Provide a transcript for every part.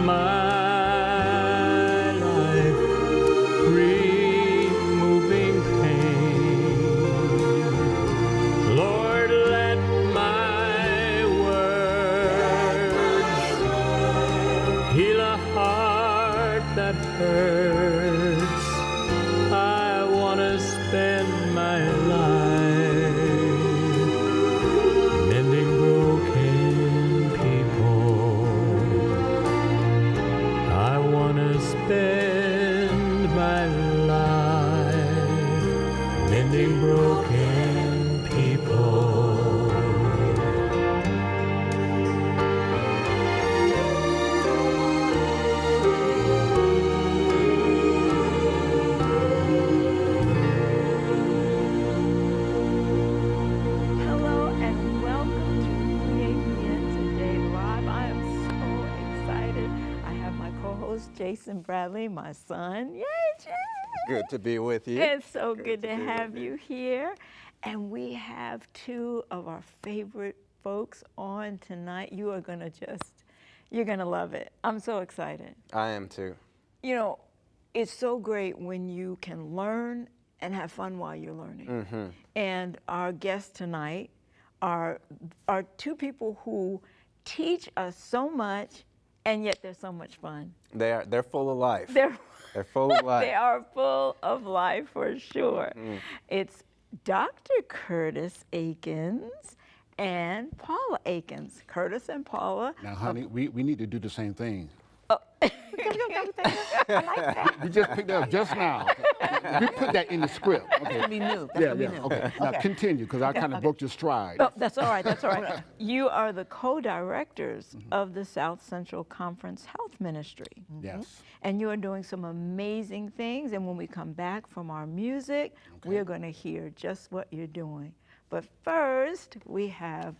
my life, removing pain. Lord, let my words heal a heart that hurts. I want to spend my life mending broken people. I want to spend my life mending broken people. Hello and welcome to BBQ Today Live. I am so excited. I have my co-host Jason Bradley, my son. Yay, Jay! Good to be with you. It's so good to have you here. And we have two of our favorite folks on tonight. You are gonna you're gonna love it. I'm so excited. I am too. You know, it's so great when you can learn and have fun while you're learning. And our guests tonight are two people who teach us so much, and yet they're so much fun. They're full of life. They're full of life. They are full of life for sure. It's Dr. Curtis Eakins and Paula Eakins. Curtis and Paula. Now, honey, we need to do the same thing. Oh. You just picked that up just now. We put that in the script. Okay. That's gonna be new. That's Yeah, gonna be yeah. new. Okay. Now continue, because I kind of broke your stride. Oh, that's all right, that's all right. You are the co-directors of the South Central Conference Health Ministry. Yes. And you are doing some amazing things. And when we come back from our music, we're going to hear just what you're doing. But first, we have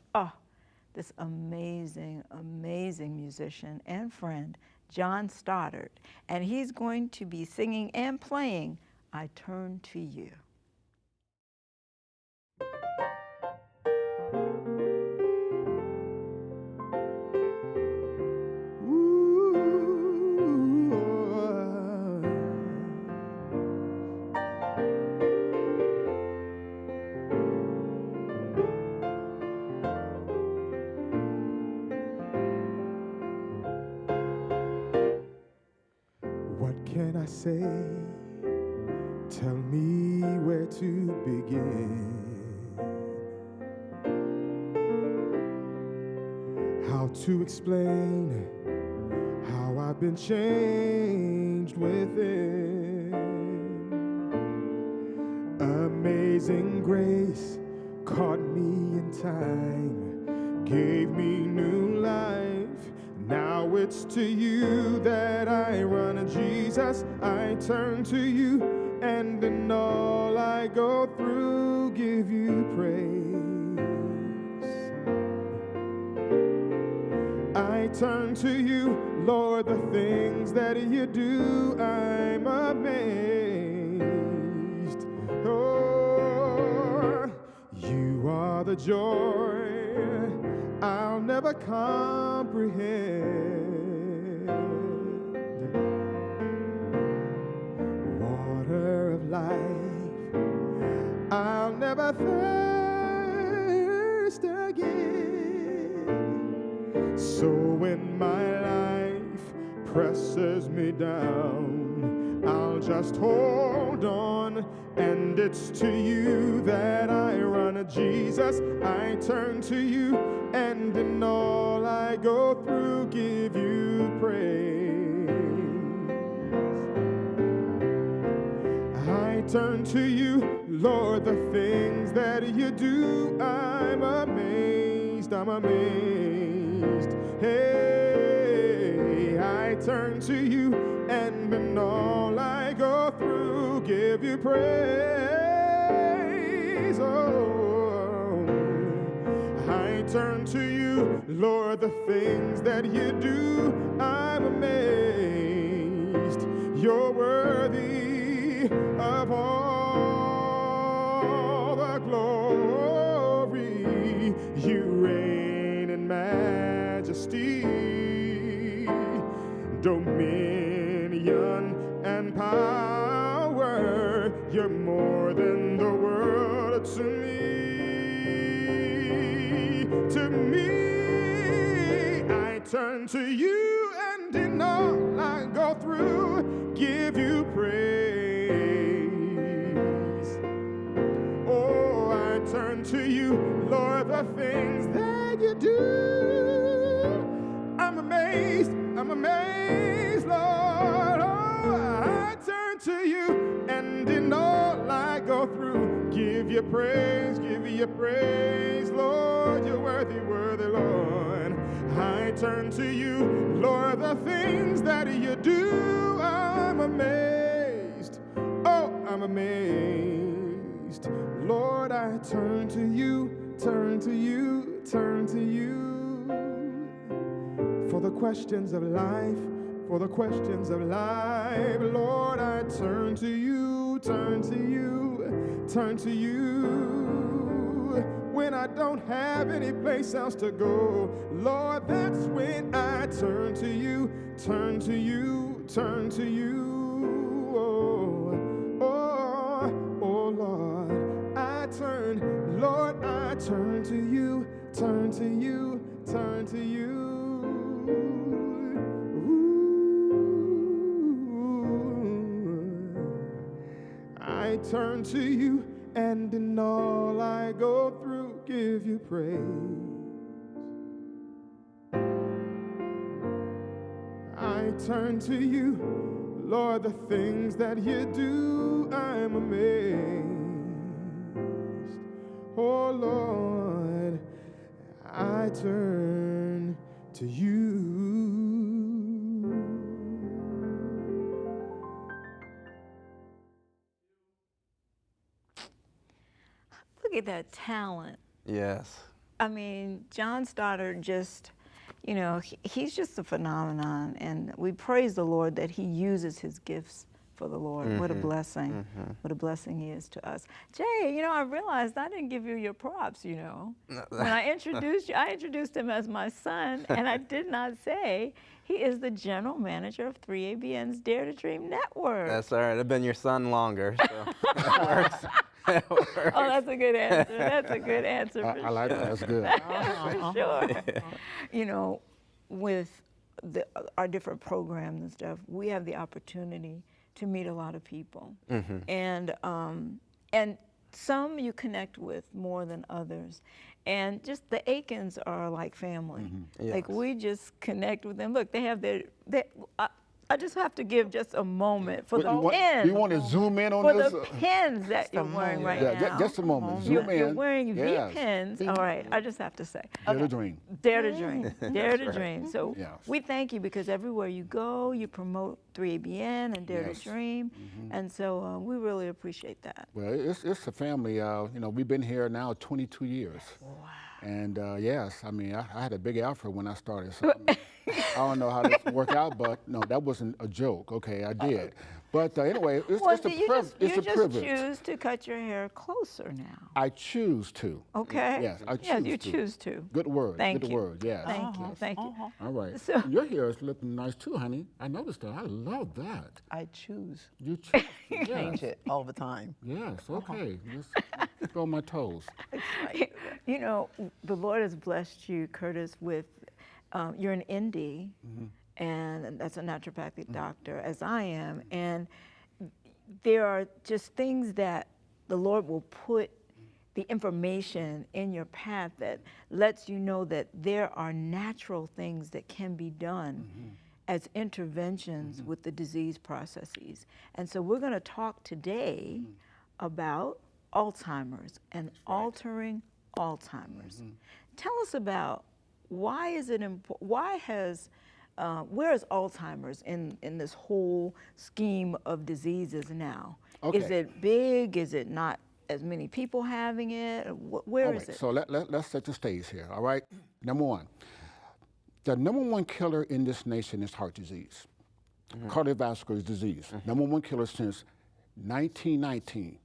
this amazing, amazing musician and friend, John Stoddard. And he's going to be singing and playing I Turn to You. What can I say? Tell me where to begin. How to explain how I've been changed within. Amazing grace caught me in time, gave me new life. Now it's to you that I run, Jesus. I turn to you, and in all I go through, give you praise. I turn to you, Lord, the things that you do, I'm amazed. Oh, you are the joy I'll never comprehend. Water of life, I'll never thirst again. So when my life presses me down, I'll just hold on, and it's to you that I run. Jesus, I turn to you, and in all I go through, give you praise. I turn to you, Lord, the things that you do, I'm amazed, I'm amazed. Hey, I turn to you, and in all I go through, give you praise. Oh, I turn to you, Lord, the things that you do, I'm amazed. You're worthy of all the glory. You reign in majesty. dominion and power. You're more than the world to me. To me, I turn to you, and in all I go through, give you praise. Oh, I turn to you, Lord, the things that you do. I'm amazed, Lord. Oh, I turn to you, and in all I go through, give you praise, Lord. You're worthy, worthy, Lord. I turn to you, Lord, the things that you do. I'm amazed, oh, I'm amazed. Lord, I turn to you, turn to you, turn to you. For the questions of life, for the questions of life, Lord, I turn to you, turn to you, turn to you. When I don't have any place else to go, Lord, that's when I turn to you, turn to you, turn to you. Oh, oh, oh, Lord, I turn, Lord, I turn to you, turn to you, turn to you. I turn to you, and in all I go through, give you praise. I turn to you, Lord, the things that you do, I'm amazed. Oh, Lord, I turn to you. Look at that talent. Yes. I mean, John Stoddard just, you know, he's just a phenomenon, and we praise the Lord that he uses his gifts for the Lord. What a blessing. What a blessing he is to us. Jay, you know, I realized I didn't give you your props, you know. When I introduced you, I introduced him as my son, and I did not say he is the general manager of 3ABN's Dare to Dream Network. That's all right. I've been your son longer, so that works. That works. Oh, that's a good answer. That's a good answer. I like that. That's good. For sure. You know, with our different programs and stuff, we have the opportunity to meet a lot of people, and some you connect with more than others, and just the Eakins are like family. Like we just connect with them. Look, they have I just have to give just a moment for the pins. You want to zoom in on for this? the pins that you're wearing right now. Just a moment. Zoom in. You're wearing Yes. V-pins. All right, I just have to say. Dare to dream. Dare to dream. Dare to dream. So Yes. we thank you because everywhere you go, you promote 3ABN and Dare to Dream. And so we really appreciate that. Well, it's a family. You know, we've been here now 22 years. Wow. And yes, I mean, I had a big outfit when I started. So I don't know how this worked out, but no, that wasn't a joke. Okay, I did. But anyway, it's a privilege. You just choose to cut your hair closer now. I choose to. Okay. Yes, I choose Yes, you to. choose to. Good word. Thank Good you. word. Yes. Thank you. Thank you. All right. So- Your hair is looking nice too, honey. I noticed that. I love that. I choose You choose. to change it all the time. Yes. Okay. Just go on my toes. You know, the Lord has blessed you, Curtis, with, you're an ND, and that's a naturopathic doctor, as I am, and there are just things that the Lord will put the information in your path that lets you know that there are natural things that can be done as interventions with the disease processes. And so we're going to talk today about Alzheimer's and altering Alzheimer's. Tell us about why is it important, where is Alzheimer's in this whole scheme of diseases now? Okay. Is it big? Is it not as many people having it? Where is it? So let's set the stage here, all right? Number one, the number one killer in this nation is heart disease, cardiovascular disease. Number one killer since 1919,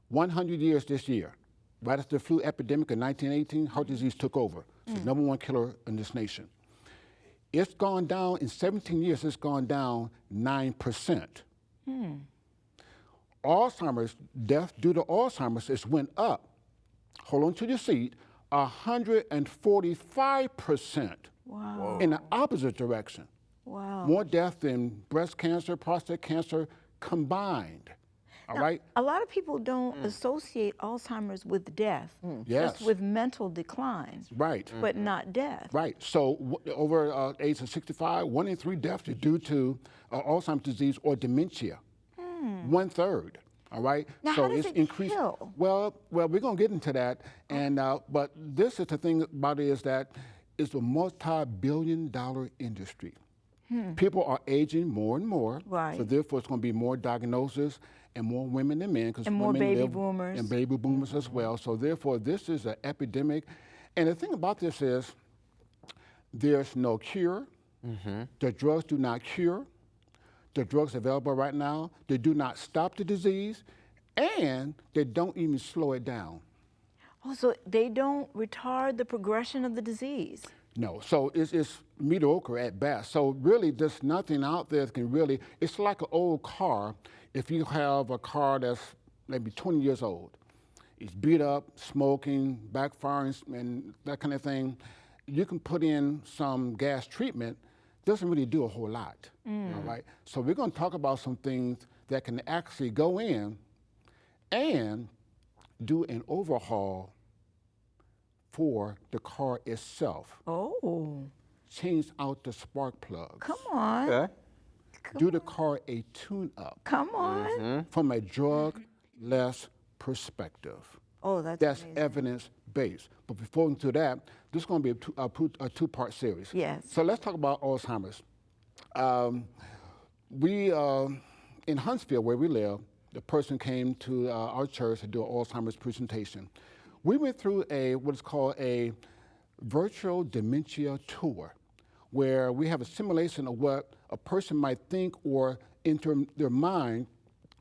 100 years this year. Right after the flu epidemic in 1918, heart disease took over. It's the number one killer in this nation. It's gone down, in 17 years, it's gone down 9%. Alzheimer's, death due to Alzheimer's, it went up, hold on to your seat, 145% Wow. in the opposite direction. Wow. More death than breast cancer, prostate cancer combined. All right? A lot of people don't associate Alzheimer's with death, Yes. just with mental decline, Right. but not death. Right. So over age of 65, 1 in 3 deaths are due to Alzheimer's disease or dementia. 1/3. All right. Now, so how does it's it increased. kill? Well, we're gonna get into that. And but this is the thing about it is that it's a multi-billion-dollar industry. People are aging more and more. Right. So therefore, it's going to be more diagnosis and more women than men, because And more women baby live, boomers. and baby boomers as well. So therefore, this is an epidemic. And the thing about this is, there's no cure. The drugs do not cure. The drugs available right now, they do not stop the disease, and they don't even slow it down. Oh, so they don't retard the progression of the disease. No, so it's mediocre at best. So really, there's nothing out there that can really, it's like an old car. If you have a car that's maybe 20 years old, it's beat up, smoking, backfiring, and that kind of thing, you can put in some gas treatment, doesn't really do a whole lot, all right? So we're gonna talk about some things that can actually go in and do an overhaul for the car itself. Oh, Change out the spark plugs. come on. Okay. Do the car a tune-up Come on. from a drug-less perspective. Oh, that's amazing. Evidence-based. But before we do that, this is going to be a two-part series. Yes. So let's talk about Alzheimer's. In Huntsville, where we live, the person came to our church to do an Alzheimer's presentation. We went through what is called a virtual dementia tour, where we have a simulation of what a person might think or enter their mind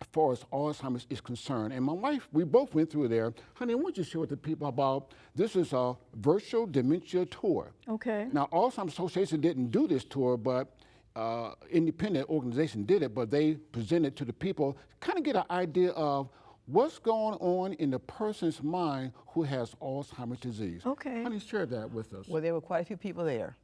as far as Alzheimer's is concerned. And my wife, we both went through there. Honey, I want you to share with the people about, this is a virtual dementia tour. Okay. Now, Alzheimer's Association didn't do this tour, but independent organization did it, but they presented to the people, kind of get an idea of what's going on in the person's mind who has Alzheimer's disease. Okay. Honey, share that with us. Well, there were quite a few people there,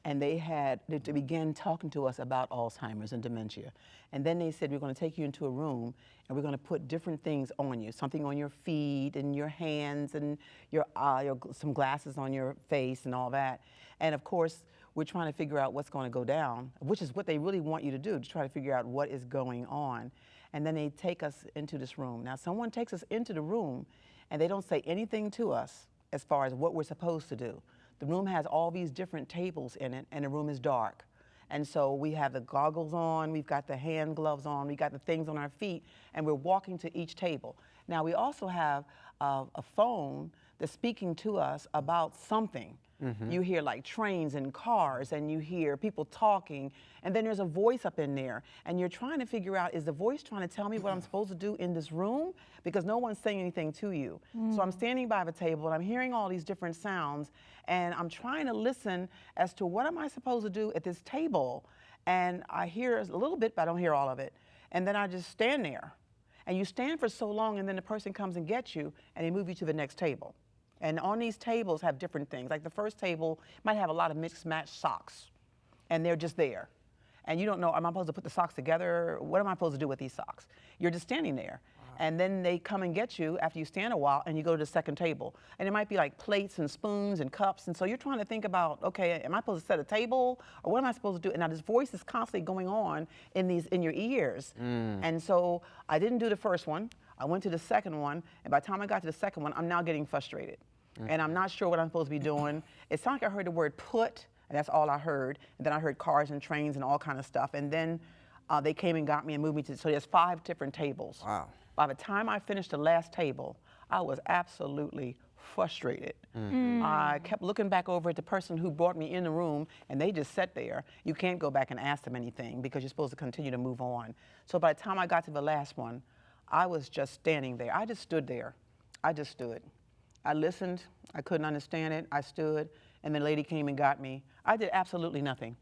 and they began talking to us about Alzheimer's and dementia. And then they said, we're going to take you into a room, and we're going to put different things on you, something on your feet and your hands and some glasses on your face and all that. And of course, we're trying to figure out what's going to go down, which is what they really want you to do, to try to figure out what is going on. And then they take us into this room. Now, someone takes us into the room, and they don't say anything to us as far as what we're supposed to do. The room has all these different tables in it, and the room is dark. And so we have the goggles on, we've got the hand gloves on, we got the things on our feet, and we're walking to each table. Now, we also have a phone that's speaking to us about something. You hear like trains and cars, and you hear people talking, and then there's a voice up in there, and you're trying to figure out, is the voice trying to tell me what I'm supposed to do in this room? Because no one's saying anything to you. So I'm standing by the table, and I'm hearing all these different sounds, and I'm trying to listen as to what am I supposed to do at this table? And I hear a little bit, but I don't hear all of it. And then I just stand there. And you stand for so long, and then the person comes and gets you, and they move you to the next table. And on these tables have different things. Like the first table might have a lot of mixed match socks, and they're just there. And you don't know, am I supposed to put the socks together? What am I supposed to do with these socks? You're just standing there. And then they come and get you after you stand a while, and you go to the second table. And it might be like plates and spoons and cups. And so you're trying to think about, okay, am I supposed to set a table? Or what am I supposed to do? And now this voice is constantly going on in your ears. And so I didn't do the first one. I went to the second one. And by the time I got to the second one, I'm now getting frustrated. And I'm not sure what I'm supposed to be doing. It sounded like I heard the word put, and that's all I heard. And then I heard cars and trains and all kind of stuff. And then they came and got me and moved me to, so there's 5 different tables. Wow. By the time I finished the last table, I was absolutely frustrated. I kept looking back over at the person who brought me in the room, and they just sat there. You can't go back and ask them anything because you're supposed to continue to move on. So by the time I got to the last one, I was just standing there. I just stood there. I just stood. I listened. I couldn't understand it. I stood, and the lady came and got me. I did absolutely nothing.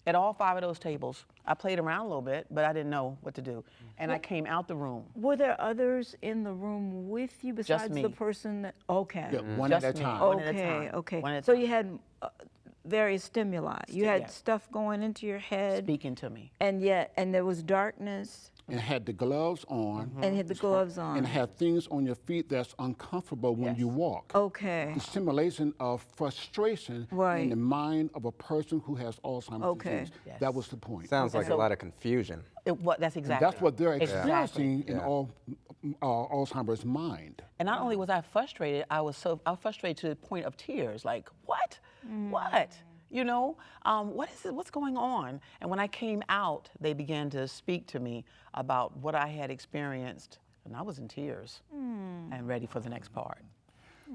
At all 5 of those tables. I played around a little bit, but I didn't know what to do. And I came out the room. Were there others in the room with you besides me. the person that, okay. Yeah, one Just at a me. time. One at a Okay, time. okay. One at a So time. you had various stimuli. You had Yeah. stuff going into your head, Speaking to me. and there was darkness, And had the gloves on. and had the gloves on. And have things on your feet that's uncomfortable when you Yes. walk. Okay. The simulation of frustration Right. in the mind of a person who has Alzheimer's Okay. disease. Yes. That was the point. Sounds like a So- lot of confusion. That's And exactly. that's what they're Exactly. experiencing in Yeah. all Alzheimer's mind. And not only was I frustrated, I was frustrated to the point of tears. Like, what? What? You know, what is it? What's going on? And when I came out, they began to speak to me about what I had experienced, and I was in tears and ready for the next part.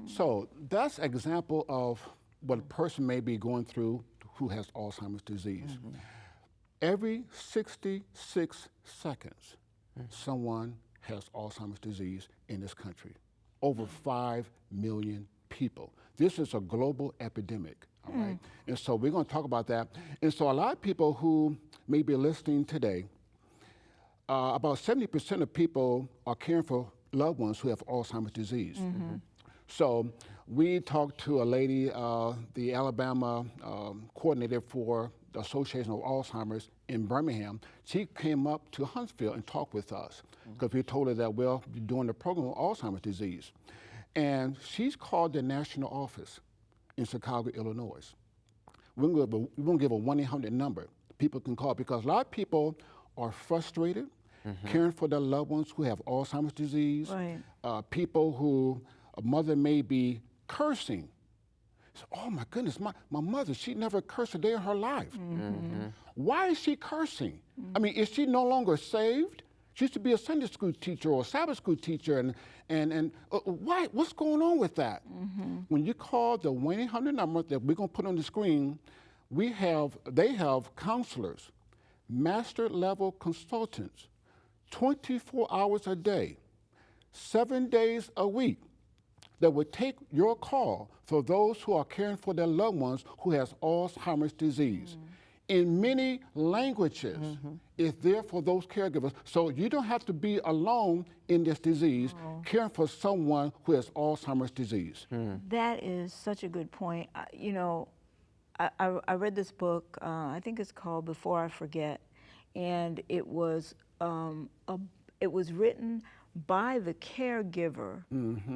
So that's an example of what a person may be going through who has Alzheimer's disease. Every 66 seconds, someone has Alzheimer's disease in this country. Over 5 million people. This is a global epidemic, all right? And so we're going to talk about that. And so a lot of people who may be listening today, about 70% of people are caring for loved ones who have Alzheimer's disease. So we talked to a lady, the Alabama coordinator for the Association of Alzheimer's in Birmingham. She came up to Huntsville and talked with us because we told her that we're doing the program on Alzheimer's disease. And she's called the national office in Chicago, Illinois. We're going to give a 1-800 number people can call because a lot of people are frustrated caring for their loved ones who have Alzheimer's disease. Right. People who a mother may be cursing. So, oh my goodness, my mother, she never cursed a day in her life. Why is she cursing? I mean, is she no longer saved? She used to be a Sunday school teacher or a Sabbath school teacher, and why? What's going on with that? When you call the 1-800 number that we're going to put on the screen, they have counselors, master level consultants, 24 hours a day, 7 days a week, that would take your call for those who are caring for their loved ones who has Alzheimer's disease. In many languages, it's there for those caregivers. So you don't have to be alone in this disease, caring for someone who has Alzheimer's disease. That is such a good point. You know, I read this book, I think it's called Before I Forget, and it was written by the caregiver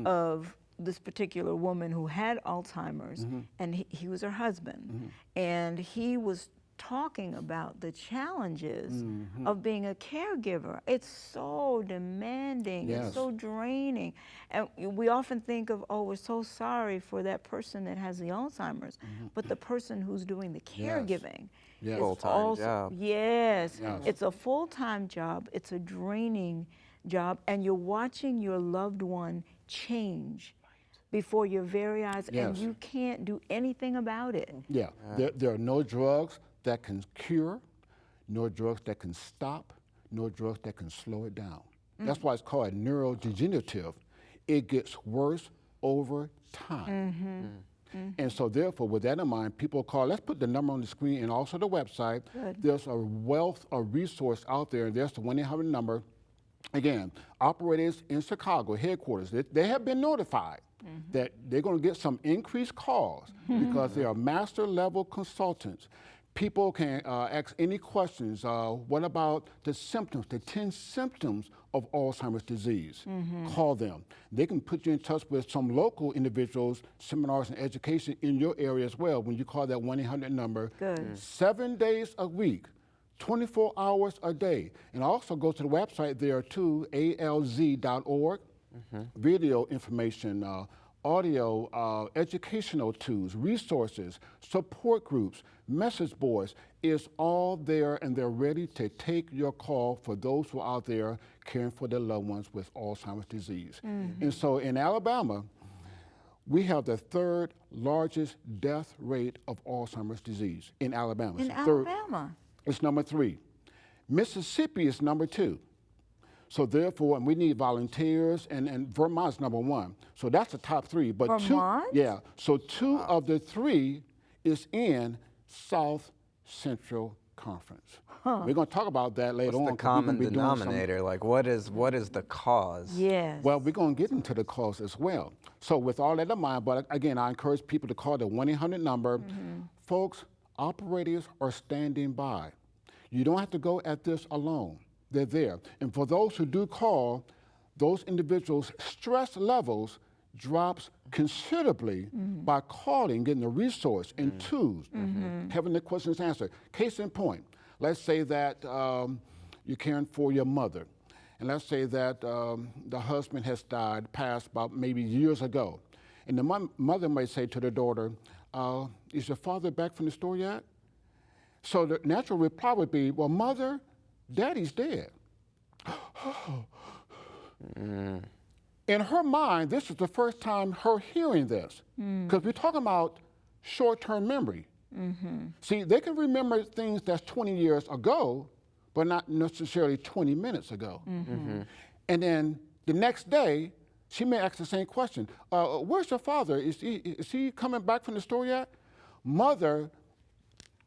of this particular woman who had Alzheimer's, and he was her husband. And he was talking about the challenges of being a caregiver. It's so demanding, Yes. it's so draining. And we often think of, oh, we're so sorry for that person that has the Alzheimer's, but the person who's doing the caregiving Yes. is Full-time also, job. yes, Yes. it's a full-time job, it's a draining job, and you're watching your loved one change before your very eyes, and Yes. you can't do anything about it. Yeah, there are no drugs that can cure, no drugs that can stop, no drugs that can slow it down. That's why it's called neurodegenerative. It gets worse over time. And so therefore, with that in mind, people call, let's put the number on the screen and also the website. Good. There's a wealth of resource out there, and there's the 1-800 number. Again, operators in Chicago, headquarters, they have been notified that they're going to get some increased calls because they are master level consultants. People can ask any questions. What about the symptoms, the 10 symptoms of Alzheimer's disease? Call them. They can put you in touch with some local individuals, seminars and education in your area as well when you call that 1-800 number. Good. 7 days a week, 24 hours a day. And also go to the website there too, alz.org. Video information, audio, educational tools, resources, support groups, message boards is all there, and they're ready to take your call for those who are out there caring for their loved ones with Alzheimer's disease. And so in Alabama, we have the third largest death rate of Alzheimer's disease in Alabama. In It's the third- Alabama. It's number 3. Mississippi is number 2. So therefore, and we need volunteers, and Vermont's number 1. So that's the top 3. But Vermont? 2, yeah. So 2 of the 3 is in South Central conference. We're going to talk about that later on. What's the 'cause we're gonna common be doing some- denominator? Like, what is the cause? Yes. Well, we're going to get into the cause as well. So with all that in mind, but again, I encourage people to call the 1-800 number. Folks, operators are standing by. You don't have to go at this alone. They're there. And for those who do call, those individuals' stress levels drops considerably by calling, getting the resource and tools, having the questions answered. Case in point, let's say that you're caring for your mother. And let's say that the husband has died, passed about maybe years ago. And the mother might say to the daughter, is your father back from the store yet? So the natural reply would be, well, mother, daddy's dead. In her mind, this is the first time her hearing this, because we're talking about short-term memory. See, they can remember things that's 20 years ago, but not necessarily 20 minutes ago. And then the next day, she may ask the same question. Where's your father? Is he coming back from the store yet? Mother,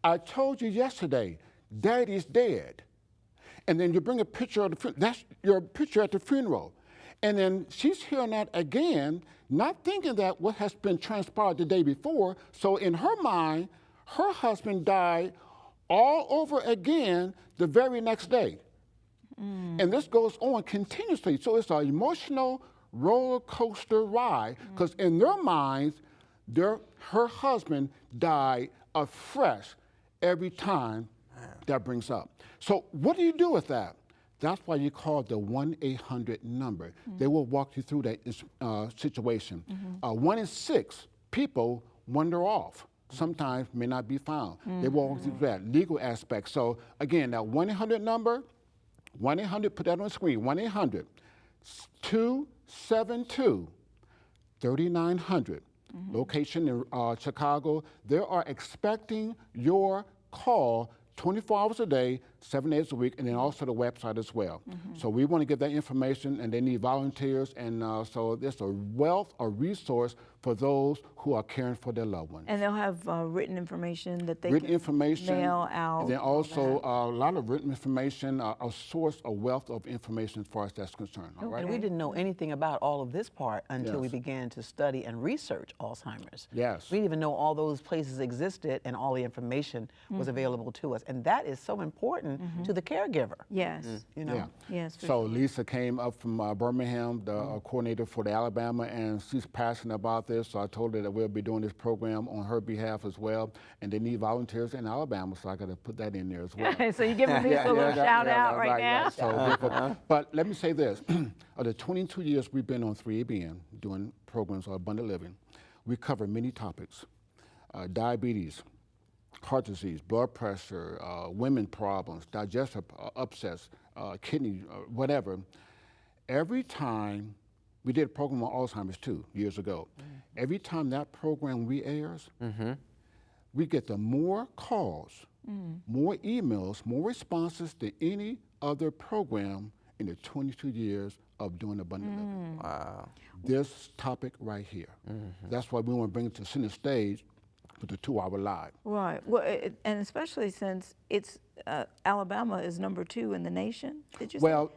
I told you yesterday, daddy's dead. And then you bring a picture of that's your picture at the funeral. And then she's hearing that again, not thinking that what has been transpired the day before. So in her mind, her husband died all over again the very next day. And this goes on continuously. So it's an emotional roller coaster ride, because in their minds, her husband died afresh every time that brings up. So what do you do with that? That's why you call the 1-800 number. They will walk you through that situation. 1 in 6 people wander off. Sometimes may not be found. They will walk through that legal aspect. So again, that 1-800 number, 1-800, put that on the screen, 1-800-272-3900. Location in Chicago. They are expecting your call 24 hours a day, 7 days a week, and then also the website as well. So we want to give that information, and they need volunteers, and so there's a wealth of resource for those who are caring for their loved ones. And they'll have written information that they Written can information, mail out. and then also a lot of written information, a source, a wealth of information as far as that's concerned. All right? And we didn't know anything about all of this part until we Yes. began to study and research Alzheimer's. Yes. We didn't even know all those places existed and all the information was available to us. And that is so important to the caregiver. Yes. You know? Yeah. Yes. For So sure. Lisa came up from Birmingham, the coordinator for the Alabama, and she's passionate about this. So I told her that we'll be doing this program on her behalf as well. And they need volunteers in Alabama, so I got to put that in there as well. So you're giving Lisa a little shout out right now? So, but let me say this: of the 22 years we've been on 3ABN doing programs on abundant living, we cover many topics: diabetes, heart disease, blood pressure, women problems, digestive upsets, kidney, whatever. Every time we did a program on Alzheimer's too, years ago. Every time that program re-airs, we get the more calls, more emails, more responses than any other program in the 22 years of doing abundant living. Wow. This topic right here. That's why we want to bring it to center stage for the 2-hour live. Right. Well, and especially since it's Alabama is number 2 in the nation. Did you say? Well,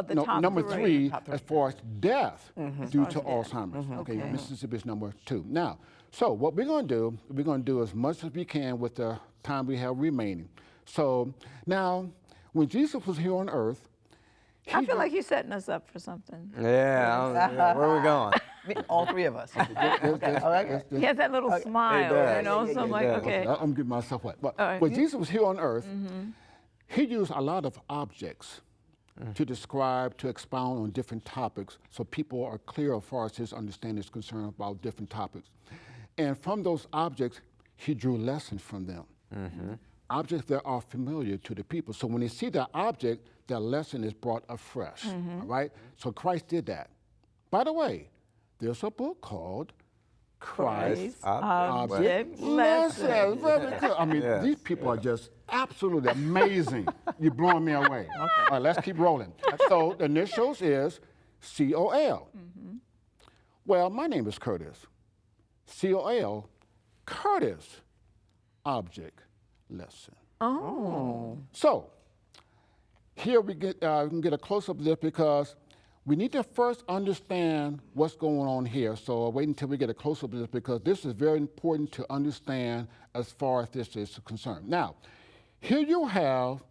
the top number 3 Top three. as far as death due to death. Alzheimer's. Okay, Okay. Mississippi is number 2. Now, so what we're going to do as much as we can with the time we have remaining. So now, when Jesus was here on earth, I feel like you're setting us up for something. Yeah, where are we going? All three of us. He has that little smile, does. you know, so I'm like, does. okay. I'm getting myself wet. But All right. when Jesus was here on earth, he used a lot of objects to describe, to expound on different topics so people are clear as far as his understanding is concerned about different topics. And from those objects, he drew lessons from them. Objects that are familiar to the people. So when they see that object, that lesson is brought afresh, all right? So Christ did that. By the way, there's a book called Christ Object Lesson. Lesson. Very good. I mean, Yes. these people are just absolutely amazing. You're blowing me away. All right, let's keep rolling. So the initials is COL. Well, my name is Curtis. COL, Curtis Object Lesson. Oh. So here we can get a close-up of this because we need to first understand what's going on here. So I'll wait until we get a close-up of this because this is very important to understand as far as this is concerned. Now, here you have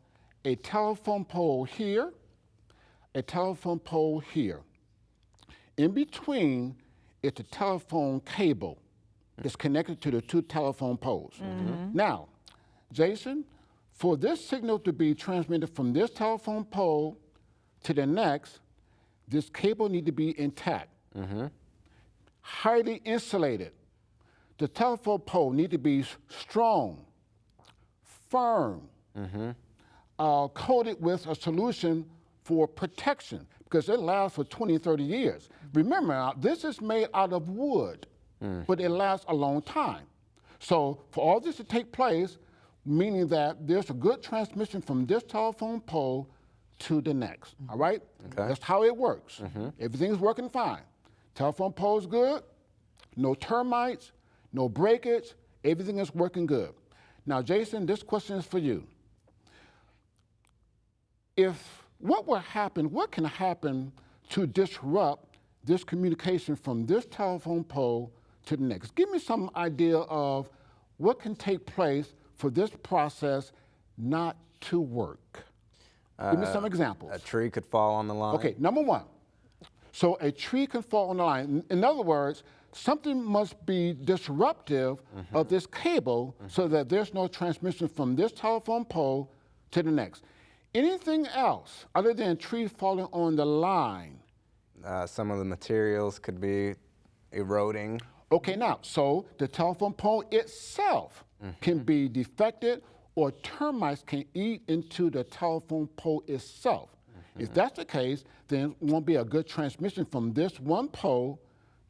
a telephone pole here, a telephone pole here. In between is the telephone cable that's connected to the two telephone poles. Now, Jason, for this signal to be transmitted from this telephone pole to the next, this cable needs to be intact, highly insulated. The telephone pole needs to be strong, firm, coated with a solution for protection because it lasts for 20, 30 years. Remember, now, this is made out of wood, but it lasts a long time. So for all this to take place, meaning that there's a good transmission from this telephone pole to the next, all right? Okay. That's how it works. Everything's working fine. Telephone pole's good, no termites, no breakage, everything is working good. Now, Jason, this question is for you. What can happen to disrupt this communication from this telephone pole to the next? Give me some idea of what can take place for this process not to work. Give me some examples. A tree could fall on the line. Okay, number one. So a tree can fall on the line. In other words, something must be disruptive of this cable so that there's no transmission from this telephone pole to the next. Anything else other than trees falling on the line? Some of the materials could be eroding. Okay, now, so the telephone pole itself can be defected or termites can eat into the telephone pole itself. If that's the case, then it won't be a good transmission from this one pole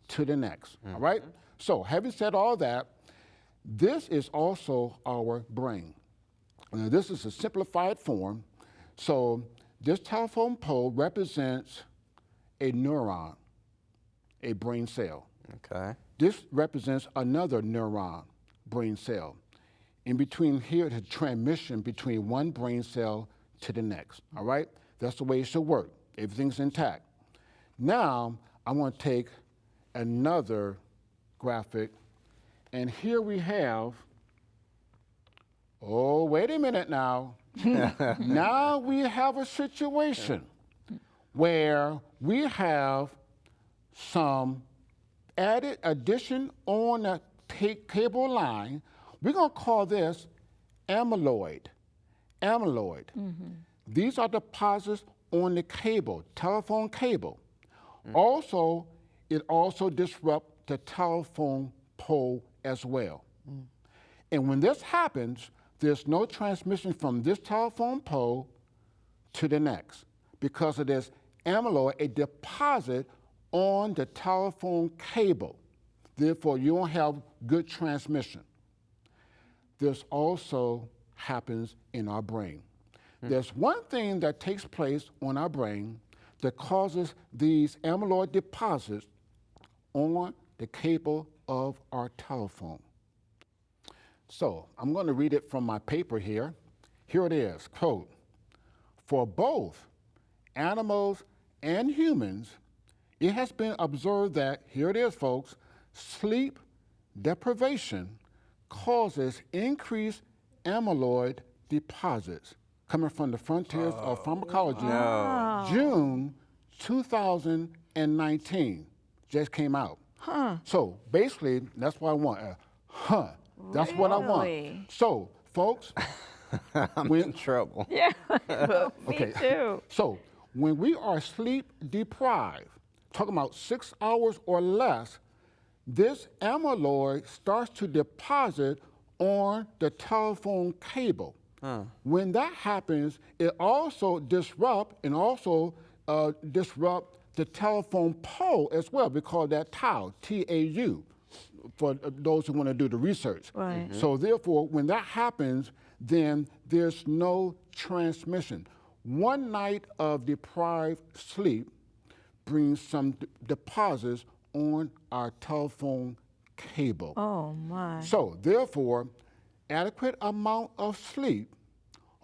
to the next, all right? So having said all that, this is also our brain. Now, this is a simplified form. So this telephone pole represents a neuron, a brain cell. Okay. This represents another neuron, brain cell. In between here, the transmission between one brain cell to the next, all right? That's the way it should work. Everything's intact. Now, I want to take another graphic, and here we have, oh, wait a minute now. Now we have a situation where we have some added addition on the cable line. We're going to call this amyloid. Amyloid. These are deposits on the cable, telephone cable. Also, it also disrupts the telephone pole as well. And when this happens, there's no transmission from this telephone pole to the next because of this amyloid, a deposit on the telephone cable. Therefore, you don't have good transmission. This also happens in our brain. There's one thing that takes place on our brain that causes these amyloid deposits on the cable of our telephone. So I'm going to read it from my paper here. Here it is, quote, "For both animals and humans, it has been observed that," here it is, folks, "sleep deprivation causes increased amyloid deposits." Coming from the Frontiers of Pharmacology, June 2019, just came out. So basically, that's what I want. That's what I want. Really? So, folks, I'm in trouble. Yeah, me too. So when we are sleep deprived, talking about 6 hours or less, this amyloid starts to deposit on the telephone cable. When that happens, it also disrupt the telephone pole as well. We call that tau, T-A-U, for those who want to do the research. Right. So therefore, when that happens, then there's no transmission. One night of deprived sleep brings some deposits on our telephone cable. Oh, my. So therefore, adequate amount of sleep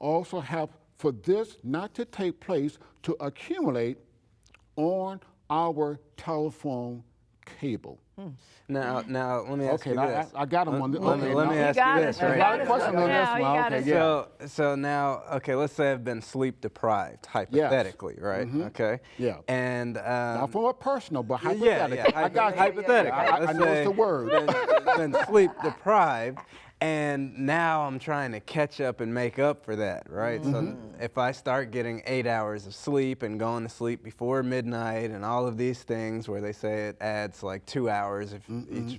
also help for this not to take place to accumulate on our telephone cable. Now, let me ask Okay, you now this. I got them on the. Let me ask got you us, this, you right? got us. Question on this Now you one. got Okay, us. yeah. So now, okay, let's say I've been sleep deprived, hypothetically, right? Okay. Yeah. And Not from a personal, but yeah, hypothetical. yeah, I got you. hypothetically. I Let's know say it's the word. Been sleep deprived, and now I'm trying to catch up and make up for that, right? So if I start getting 8 hours of sleep and going to sleep before midnight and all of these things where they say it adds like 2 hours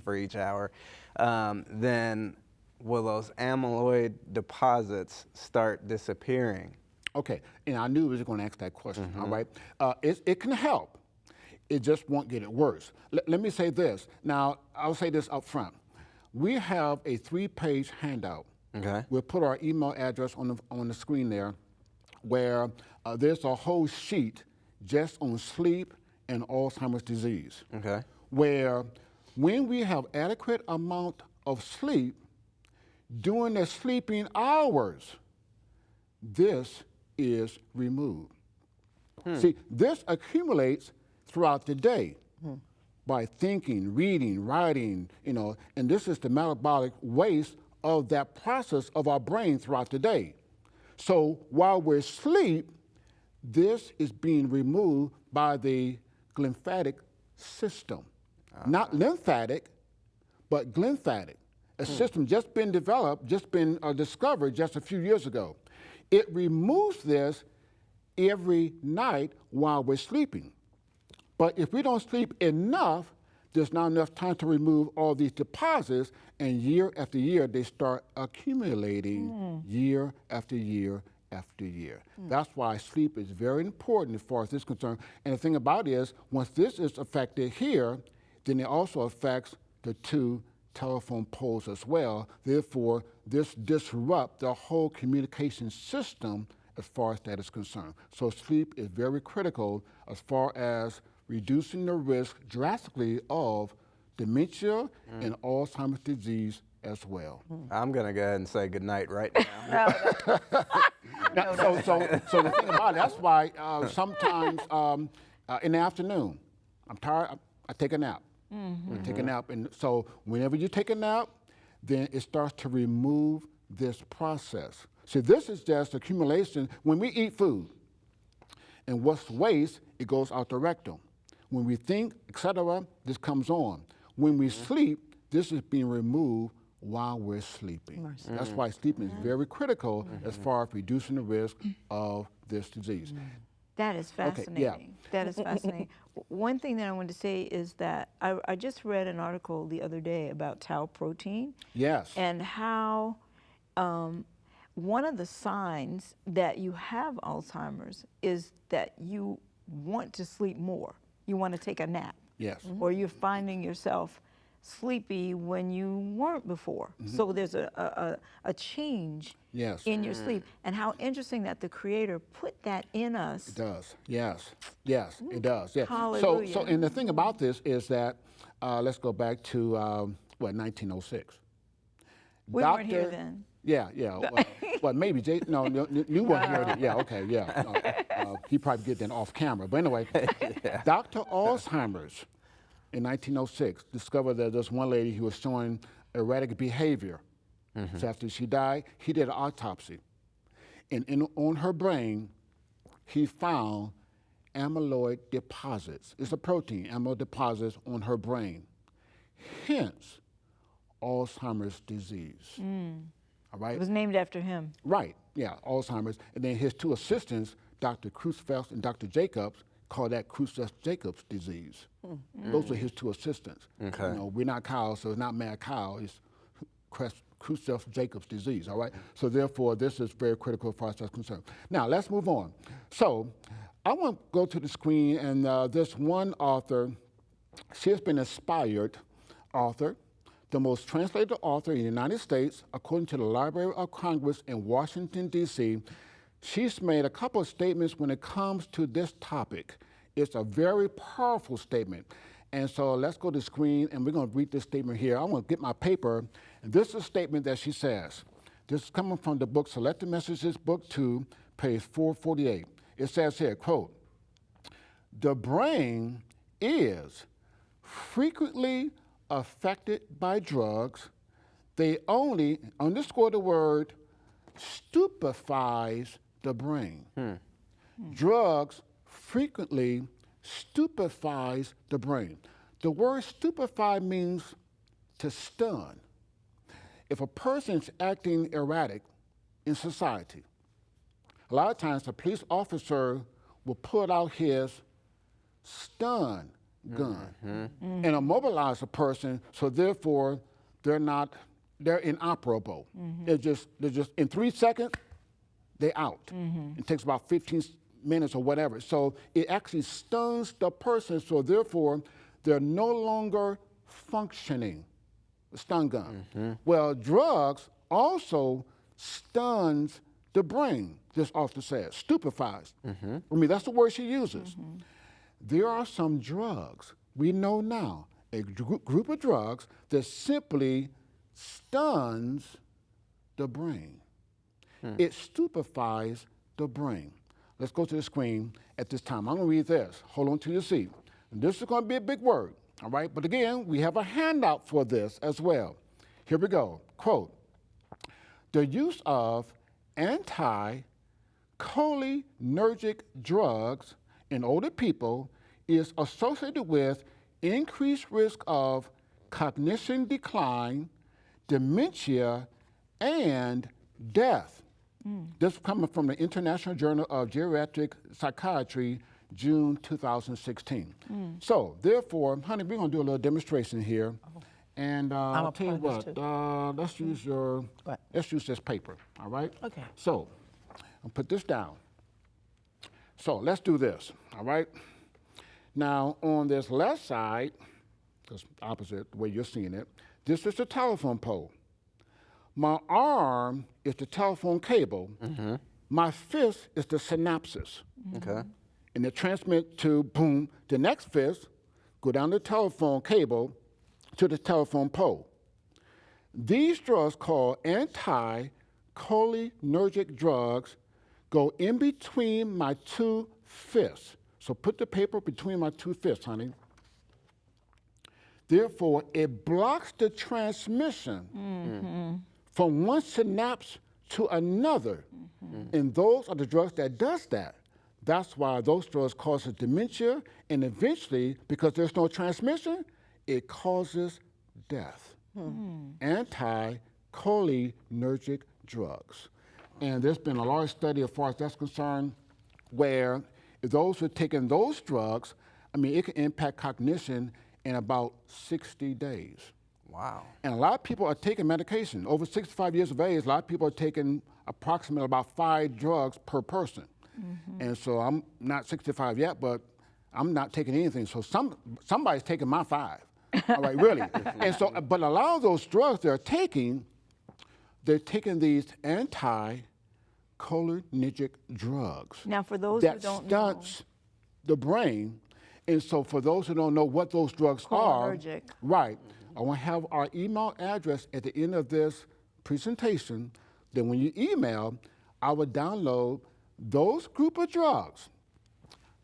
for each hour, then will those amyloid deposits start disappearing? Okay, and I knew he was going to ask that question, all right? It can help. It just won't get it worse. Let me say this. Now, I'll say this up front. We have a 3-page handout. Okay. We'll put our email address on the screen there, where there's a whole sheet just on sleep and Alzheimer's disease. Okay. Where when we have adequate amount of sleep during the sleeping hours, this is removed. See, this accumulates throughout the day by thinking, reading, writing, and this is the metabolic waste of that process of our brain throughout the day. So while we're asleep, this is being removed by the glymphatic system. Not lymphatic, but glymphatic. A system just been developed, just been discovered just a few years ago. It removes this every night while we're sleeping. But if we don't sleep enough, there's not enough time to remove all these deposits, and year after year, they start accumulating year after year after year. That's why sleep is very important as far as this is concerned. And the thing about it is, once this is affected here, then it also affects the 2 telephone poles as well. Therefore, this disrupts the whole communication system as far as that is concerned. So sleep is very critical as far as reducing the risk drastically of dementia and Alzheimer's disease as well. I'm going to go ahead and say good night right now. So the thing about it, that's why sometimes in the afternoon, I'm tired, I take a nap. I take a nap, and so whenever you take a nap, then it starts to remove this process. So this is just accumulation. When we eat food, and what's waste, it goes out the rectum. When we think, etc., this comes on. When we sleep, this is being removed while we're sleeping. That's why sleeping is very critical as far as reducing the risk of this disease. That is fascinating. yeah. That is fascinating. One thing that I wanted to say is that I just read an article the other day about tau protein. Yes. And how one of the signs that you have Alzheimer's is that you want to sleep more. You want to take a nap. Yes. Or you're finding yourself sleepy when you weren't before. So there's a change Yes. in your sleep. And how interesting that the Creator put that in us. It does. Yes. Yes, it does. Yeah. Hallelujah. So, and the thing about this is that let's go back to 1906. We weren't here then. Yeah. Well, maybe Jay. No, you weren't here then. Yeah. Okay. Yeah. He probably get that off camera. But anyway, Dr. Alzheimer's in 1906 discovered that there's one lady who was showing erratic behavior. So after she died, he did an autopsy. And on her brain, he found amyloid deposits. It's a protein, amyloid deposits on her brain. Hence, Alzheimer's disease. All right? It was named after him. Right, yeah, Alzheimer's. And then his 2 assistants, Dr. Creutzfeldt and Dr. Jacobs, call that Creutzfeldt-Jacobs disease. Those are his 2 assistants. Okay. We're not Kyle, so it's not Mad Kyle, it's Creutzfeldt-Jacobs disease, all right? So therefore, this is very critical as far as that's concerned. Now, let's move on. So I want to go to the screen, and this one author, she has been inspired author, the most translated author in the United States, according to the Library of Congress in Washington, D.C. She's made a couple of statements when it comes to this topic. It's a very powerful statement. And so let's go to the screen, and we're going to read this statement here. I'm going to get my paper, and this is a statement that she says. This is coming from the book Selected Messages, Book 2, page 448. It says here, quote, "The brain is frequently affected by drugs. They only, underscore the word, stupefies the brain." Drugs frequently stupefies the brain. The word stupefy means to stun. If a person's acting erratic in society, a lot of times a police officer will pull out his stun gun and immobilize a person, so therefore they're inoperable. They're just in 3 seconds, they're out. It takes about 15 minutes or whatever. So it actually stuns the person, so therefore they're no longer functioning. Stun gun. Well, drugs also stuns the brain, this author says, stupefies. I mean, that's the word she uses. There are some drugs, we know now, a group of drugs that simply stuns the brain. It stupefies the brain. Let's go to the screen at this time. I'm going to read this. Hold on to your seat. And this is going to be a big word, all right? But again, we have a handout for this as well. Here we go. Quote, "The use of anti-cholinergic drugs in older people is associated with increased risk of cognition decline, dementia, and death." This is coming from the International Journal of Geriatric Psychiatry, June 2016. So, therefore, honey, we're going to do a little demonstration here. And I'll tell you what, let's use let's use this paper, all right? Okay. So, I'll put this down. So, let's do this, all right? Now, on this left side, that's opposite the way you're seeing it, this is the telephone pole. My arm is the telephone cable. My fist is the synapses. Okay. And it transmits to, boom, the next fist, go down the telephone cable to the telephone pole. These drugs, called anti-cholinergic drugs, go in between my two fists. So put the paper between my two fists, honey. Therefore, it blocks the transmission from one synapse to another. And those are the drugs that does that. That's why those drugs causes dementia, and eventually, because there's no transmission, it causes death. Anti-cholinergic drugs. And there's been a large study as far as that's concerned, where if those who are taking those drugs, I mean, it can impact cognition in about 60 days. Wow. And a lot of people are taking medication. Over 65 years of age, a lot of people are taking approximately about 5 drugs per person. And so I'm not 65 yet, but I'm not taking anything. So somebody's taking my 5. All right, really. And so, but a lot of those drugs they're taking these anti-cholinergic drugs. Now, for those who that don't stunts the brain. And so for those who don't know what those drugs are, Cholinergic. right, I want to have our email address at the end of this presentation. Then when you email, I will download those group of drugs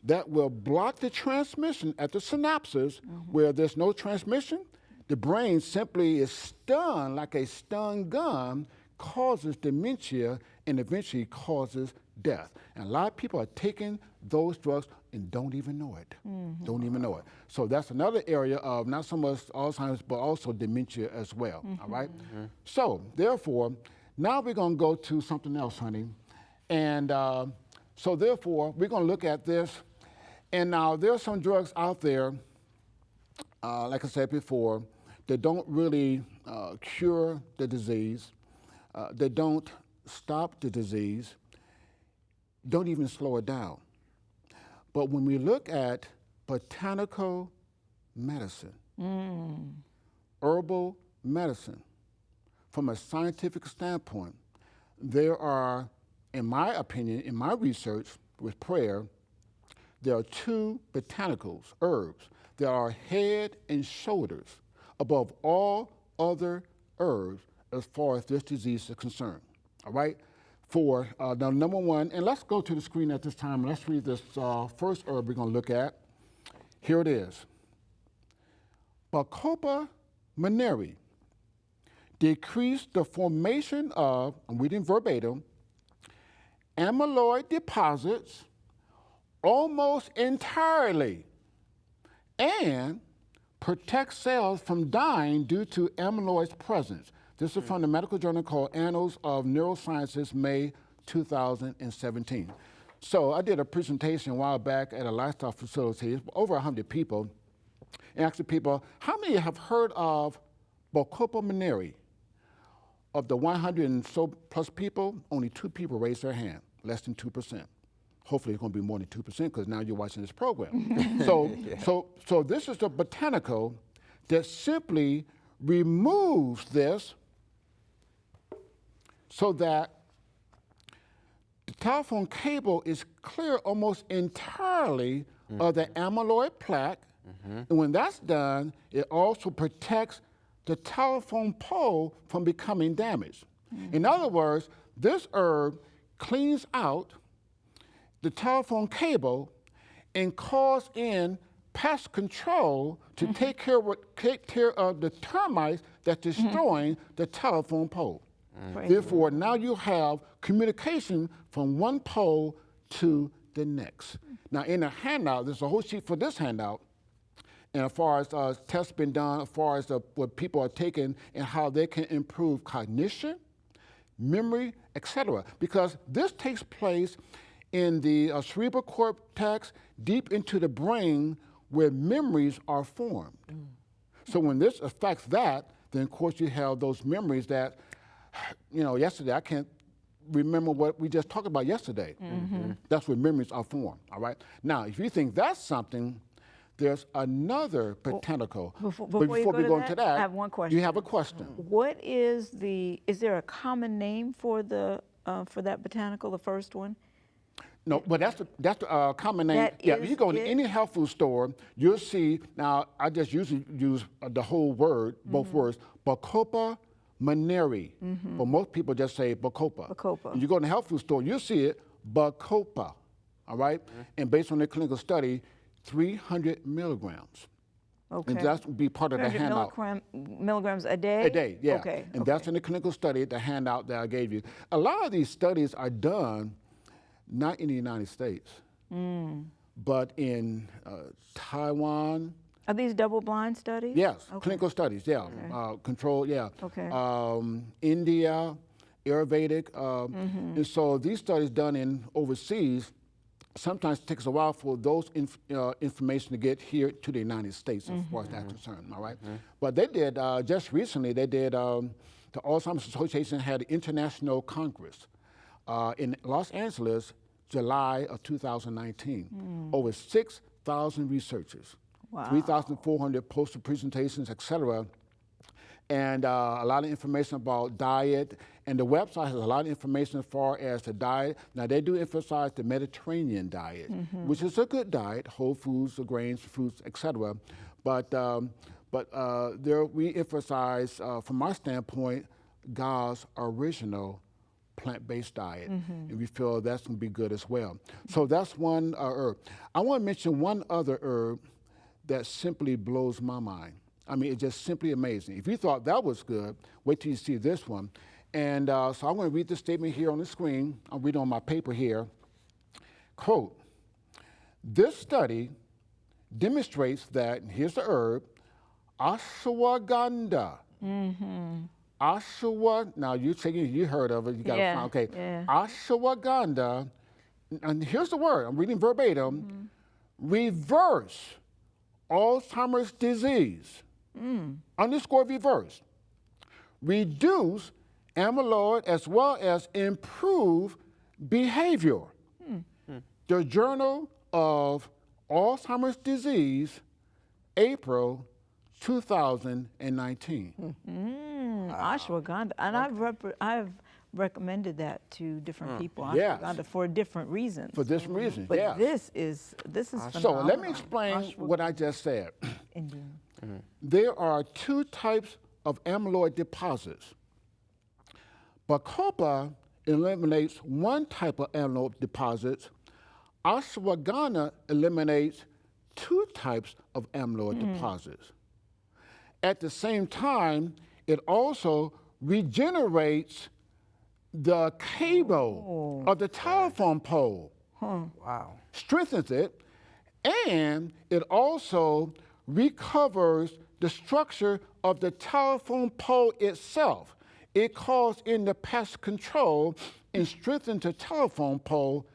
that will block the transmission at the synapses where there's no transmission. The brain simply is stunned like a stun gun, causes dementia, and eventually causes death. And a lot of people are taking those drugs and don't even know it. Don't even know it. So that's another area of not so much Alzheimer's, but also dementia as well, all right? So therefore, now we're gonna go to something else, honey. And so therefore, we're gonna look at this. And now there's some drugs out there, like I said before, that don't really cure the disease. They don't stop the disease, don't even slow it down. But when we look at botanical medicine, herbal medicine, from a scientific standpoint, there are, in my opinion, in my research with prayer, there are 2 botanicals, herbs, that are head and shoulders above all other herbs as far as this disease is concerned. all right? For the number one, and let's go to the screen at this time. Let's read this first herb we're going to look at. Here it is. Bacopa maneri decrease the formation of, I'm reading verbatim, amyloid deposits almost entirely and protect cells from dying due to amyloid's presence. This is from the medical journal called Annals of Neurosciences, May 2017. So I did a presentation a while back at a lifestyle facility, over 100 people, and asked the people, how many have heard of Bacopa maneri? Of the 100 and so plus people, only 2 people raised their hand, less than 2%. Hopefully it's going to be more than 2% because now you're watching this program. So this is the botanical that simply removes this so that the telephone cable is clear almost entirely of the amyloid plaque. And when that's done, it also protects the telephone pole from becoming damaged. In other words, this herb cleans out the telephone cable and calls in pest control to take care of the termites that's destroying the telephone pole. Therefore, now you have communication from one pole to the next. Now, in a handout, there's a whole sheet for this handout. And as far as tests been done, as far as what people are taking and how they can improve cognition, memory, etc. Because this takes place in the cerebral cortex, deep into the brain where memories are formed. So when this affects that, then of course you have those memories that, you know, yesterday I can't remember what we just talked about yesterday. That's where memories are formed, all right? Now, if you think that's something, there's another botanical. Before we go into that, I have one question. You have a question. What is there a common name for for that botanical, the first one? No, but that's the common name. Yeah, if you go to any health food store, you'll see, now I just usually use the whole word, both words, Bacopa maneri. But most people just say Bacopa. Bacopa. And you go to the health food store, you'll see it, Bacopa, all right? And based on their clinical study, 300 milligrams. Okay. And that would be part of the handout. Milligrams a day? A day, yeah. Okay. And that's in the clinical study, the handout that I gave you. A lot of these studies are done not in the United States, but in Taiwan. Are these double-blind studies? Yes, clinical studies, yeah. Control, yeah. Okay. India, Ayurvedic. And so these studies done in overseas sometimes takes a while for those information to get here to the United States as far as that's concerned, all right? But they did, just recently, they did, the Alzheimer's Association had an international congress in Los Angeles, July of 2019. Over 6,000 researchers, 3,400 poster presentations, et cetera. And a lot of information about diet. And the website has a lot of information as far as the diet. Now, they do emphasize the Mediterranean diet, which is a good diet, whole foods, the grains, fruits, et cetera. But there we emphasize, from our standpoint, God's original plant-based diet. And we feel that's going to be good as well. So that's one herb. I want to mention one other herb that simply blows my mind. I mean, it's just simply amazing. If you thought that was good, wait till you see this one. And so I'm going to read the statement here on the screen. I'll read it on my paper here. Quote, this study demonstrates that, and here's the herb, ashwagandha. Now you heard of it, you got to find, okay. Yeah. Ashwagandha, and here's the word, I'm reading verbatim, reverse Alzheimer's disease, underscore reverse, reduce amyloid as well as improve behavior. The Journal of Alzheimer's Disease, April 2019. Ashwagandha, and I've recommended that to different people. Yes. Ashwagandha for different reasons. For different reasons, But yes. this is phenomenal. So let me explain what I just said. Indian. There are two types of amyloid deposits. Bacopa eliminates one type of amyloid deposits. Ashwagandha eliminates two types of amyloid deposits. At the same time, it also regenerates the cable of the telephone pole, Wow. strengthens it, and it also recovers the structure of the telephone pole itself. It calls in the pest control and strengthens the telephone pole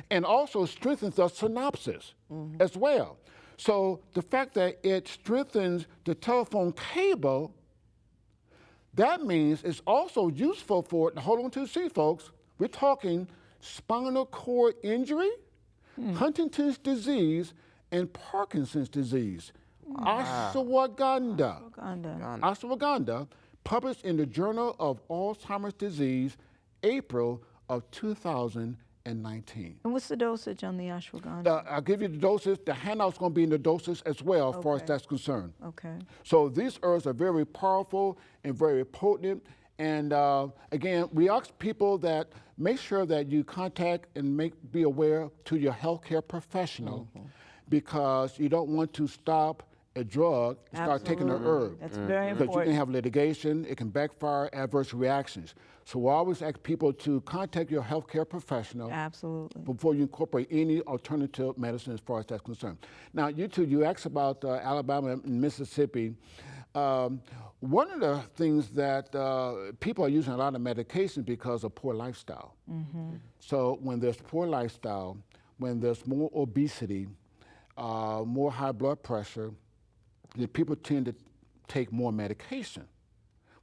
and also strengthens the synapses as well. So the fact that it strengthens the telephone cable, that means it's also useful for, hold on to the seat, folks, we're talking spinal cord injury, Huntington's disease, and Parkinson's disease. Ashwagandha. Ashwagandha, published in the Journal of Alzheimer's Disease, April of 2019. And what's the dosage on the ashwagandha? I'll give you the doses. The handout's going to be in the doses as well, as far as that's concerned. Okay. So these herbs are very powerful and very potent. And again, we ask people that make sure that you contact and be aware to your healthcare professional, because you don't want to stop a drug and start taking an herb. That's very Because you important. can have litigation, it can backfire, adverse reactions. So we always ask people to contact your healthcare professional Absolutely. before you incorporate any alternative medicine as far as that's concerned. Now, you asked about Alabama and Mississippi. One of the things that people are using a lot of medication because of poor lifestyle. So when there's poor lifestyle, when there's more obesity, more high blood pressure, the people tend to take more medication.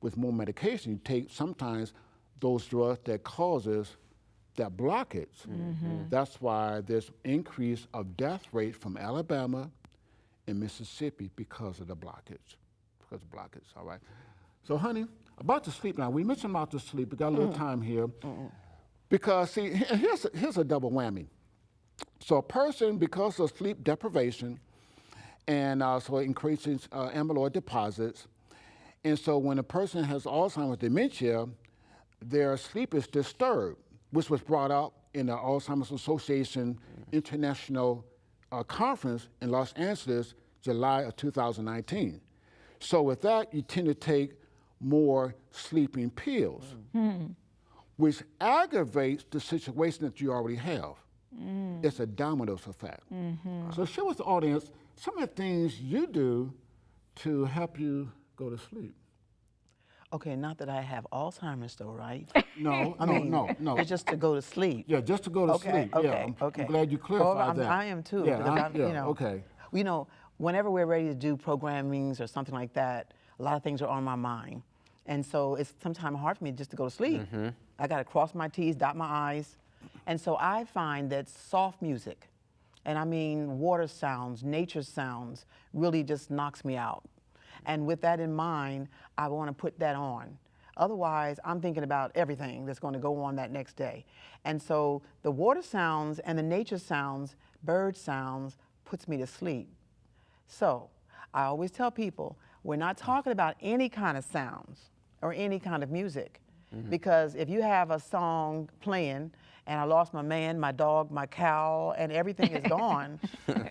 With more medication, you take sometimes those drugs that causes that blockage. That's why there's increase of death rate from Alabama and Mississippi because of the blockage. All right. So, honey, about the sleep now. We mentioned about the sleep. We got a little time here. Because, see, here's a double whammy. So a person, because of sleep deprivation, and so it increases amyloid deposits, and so when a person has Alzheimer's dementia, their sleep is disturbed, which was brought up in the Alzheimer's Association International Conference in Los Angeles, July of 2019. So with that, you tend to take more sleeping pills, which aggravates the situation that you already have. It's a domino effect. So share with the audience some of the things you do to help you go to sleep. Okay, not that I have Alzheimer's though, right? No, no. It's just to go to sleep. Yeah, just to go to sleep. Yeah, I'm glad you clarified that. I am too. Yeah, because okay. You know, whenever we're ready to do programmings or something like that, a lot of things are on my mind. And so it's sometimes hard for me just to go to sleep. I got to cross my T's, dot my I's. And so I find that soft music, and I mean water sounds, nature sounds, really just knocks me out. And with that in mind, I want to put that on. Otherwise, I'm thinking about everything that's going to go on that next day. And so the water sounds and the nature sounds, bird sounds, puts me to sleep. So I always tell people, we're not talking about any kind of sounds or any kind of music. Because if you have a song playing and I lost my man, my dog, my cow, and everything is gone,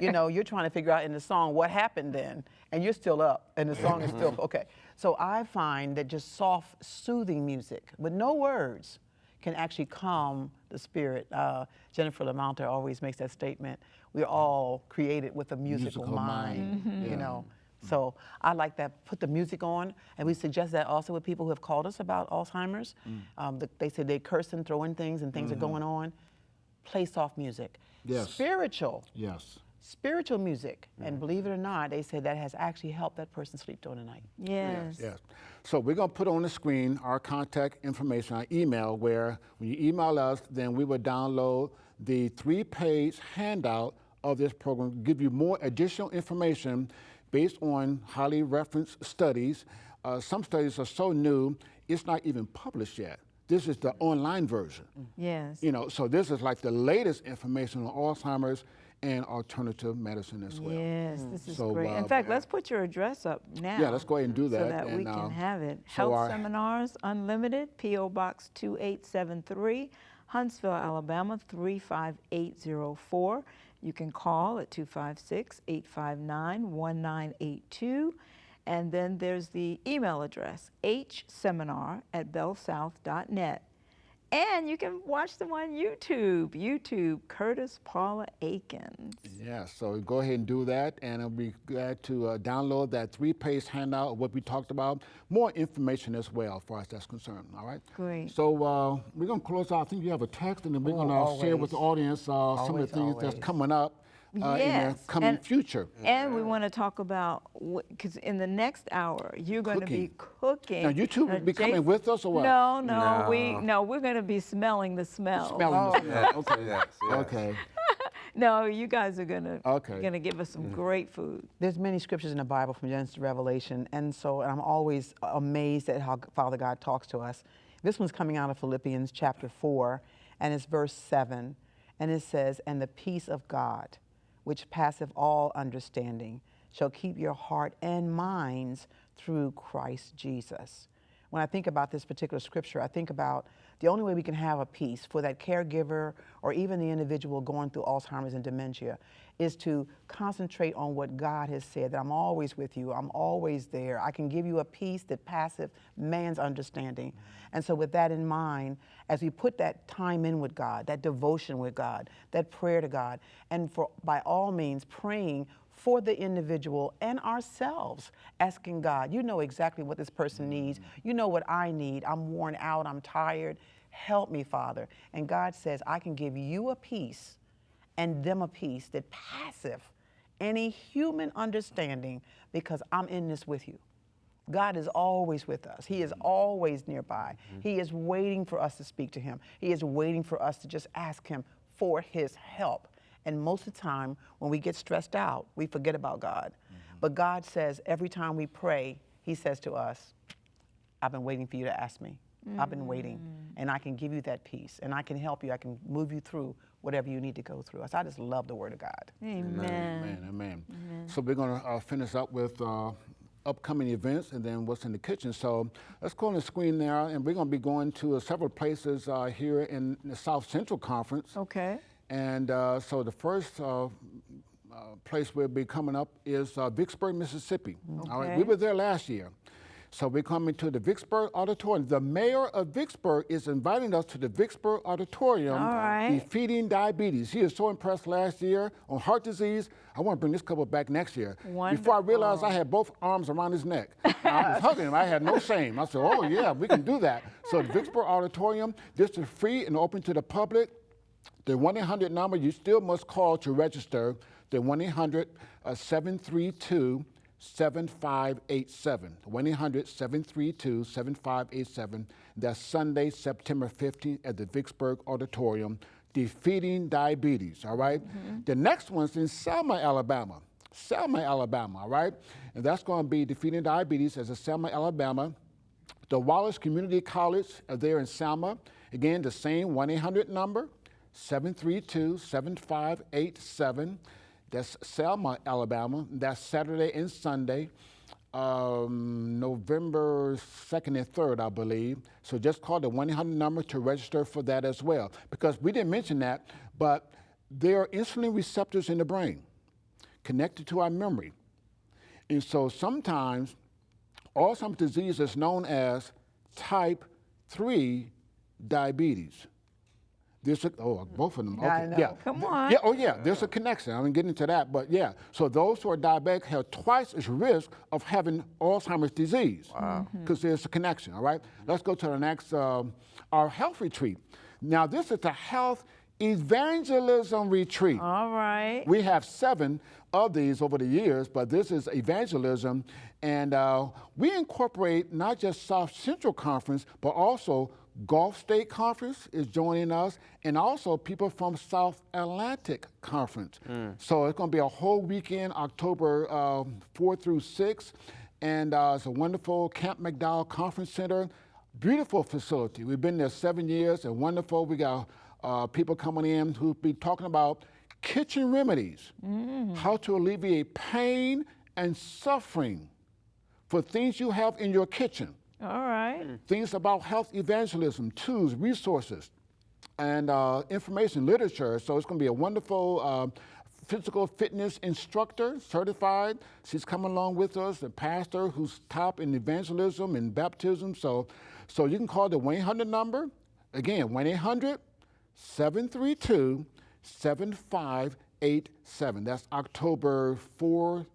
you know, you're trying to figure out in the song what happened then, and you're still up, and the song is still, okay. So I find that just soft, soothing music with no words can actually calm the spirit. Jennifer Lamonter always makes that statement, we're all created with a musical mind. You know. So I like that, put the music on, and we suggest that also with people who have called us about Alzheimer's. They say they're cursing, throwing things, and things are going on. Play soft music. Yes. Spiritual. Yes. Spiritual music. And believe it or not, they say that has actually helped that person sleep during the night. Yes. Yes. So we're going to put on the screen our contact information, our email, where when you email us, then we will download the 3-page handout of this program, give you more additional information based on highly referenced studies. Some studies are so new, it's not even published yet. This is the online version. Yes. You know, so this is like the latest information on Alzheimer's and alternative medicine as well. Yes, this is So, great. In fact, let's put your address up now. Yeah, let's go ahead and do that. So that we and, can have it. so Health our- Seminars Unlimited, P.O. Box 2873, Huntsville, Alabama 35804. You can call at 256-859-1982. And then there's the email address, hseminar@bellsouth.net. And you can watch them on YouTube, Curtis Paula Eakins. Yeah, so go ahead and do that, and I'll be glad to download that 3-page handout of what we talked about. More information as well, as far as that's concerned, all right? Great. So we're going to close out. I think you have a text, and then we're going to share with the audience some of the Always, things that's always. coming up in the Yes, coming and- future. And we want to talk about, because in the next hour, you're going to be cooking. Now, you two will be coming with us or what? No, No. we're going to be smelling the smell. Smelling the smell. Yes, Okay. yes, yes. Okay. No, you guys are going to Okay. give us some great food. There's many scriptures in the Bible from Genesis to Revelation, and I'm always amazed at how Father God talks to us. This one's coming out of Philippians chapter 4, and it's verse 7, and it says, "And the peace of God, which passeth all understanding, shall keep your heart and minds through Christ Jesus." When I think about this particular scripture, I think about the only way we can have a peace for that caregiver or even the individual going through Alzheimer's and dementia is to concentrate on what God has said, that I'm always with you, I'm always there. I can give you a peace that passeth man's understanding. And so with that in mind, as we put that time in with God, that devotion with God, that prayer to God, and for by all means praying for the individual and ourselves, asking God, you know exactly what this person needs. You know what I need. I'm worn out. I'm tired. Help me, Father. And God says, I can give you a peace and them a peace that passeth any human understanding because I'm in this with you. God is always with us. He is always nearby. He is waiting for us to speak to him. He is waiting for us to just ask him for his help. And most of the time, when we get stressed out, we forget about God. But God says every time we pray, he says to us, I've been waiting for you to ask me. I've been waiting, and I can give you that peace, and I can help you. I can move you through whatever you need to go through. So I just love the word of God. Amen. Amen. So we're going to finish up with upcoming events and then what's in the kitchen. So let's go on the screen now, and we're going to be going to several places here in the South Central Conference. Okay. And so the first place we'll be coming up is Vicksburg, Mississippi. All right, Okay. we were there last year. So we're coming to the Vicksburg Auditorium. The mayor of Vicksburg is inviting us to the Vicksburg Auditorium, All right. Defeating Diabetes. He was so impressed last year on heart disease. I want to bring this couple back next year. Before I realized I had both arms around his neck. I was hugging him. I had no shame. I said, oh, yeah, we can do that. So the Vicksburg Auditorium, this is free and open to the public. The 1-800 number you still must call to register, the 1-800-732-7587. 1-800-732-7587. That's Sunday, September 15th at the Vicksburg Auditorium, Defeating Diabetes, all right? The next one's in Selma, Alabama. Selma, Alabama, all right? And that's going to be Defeating Diabetes as a Selma, Alabama. The Wallace Community College there in Selma. Again, the same 1-800 number, 732-7587. That's Selma, Alabama. That's Saturday and Sunday, November 2nd and 3rd, I believe. So just call the 1-800 number to register for that as well. Because we didn't mention that, but there are insulin receptors in the brain connected to our memory. And so sometimes Alzheimer's disease is known as type 3 diabetes. There's both of them. Yeah, I know. Yeah. Come on. Yeah. Oh, yeah. There's a connection. I'm getting into that, but yeah. So those who are diabetic have twice as risk of having Alzheimer's disease. Wow. Because there's a connection. All right. Let's go to the next. Our health retreat. Now this is the health evangelism retreat. All right. We have 7 of these over the years, but this is evangelism, and we incorporate not just South Central Conference, but also Gulf State Conference is joining us, and also people from South Atlantic Conference. So it's going to be a whole weekend, October 4 through 6, and it's a wonderful Camp McDowell Conference Center. Beautiful facility. We've been there 7 years and wonderful. We got people coming in who'll be talking about kitchen remedies, how to alleviate pain and suffering for things you have in your kitchen. All right. Things about health evangelism, tools, resources, and information literature. So it's going to be a wonderful physical fitness instructor, certified. She's coming along with us, a pastor who's top in evangelism and baptism. So you can call the 1-800 number. Again, 1-800-732-7587. That's October 4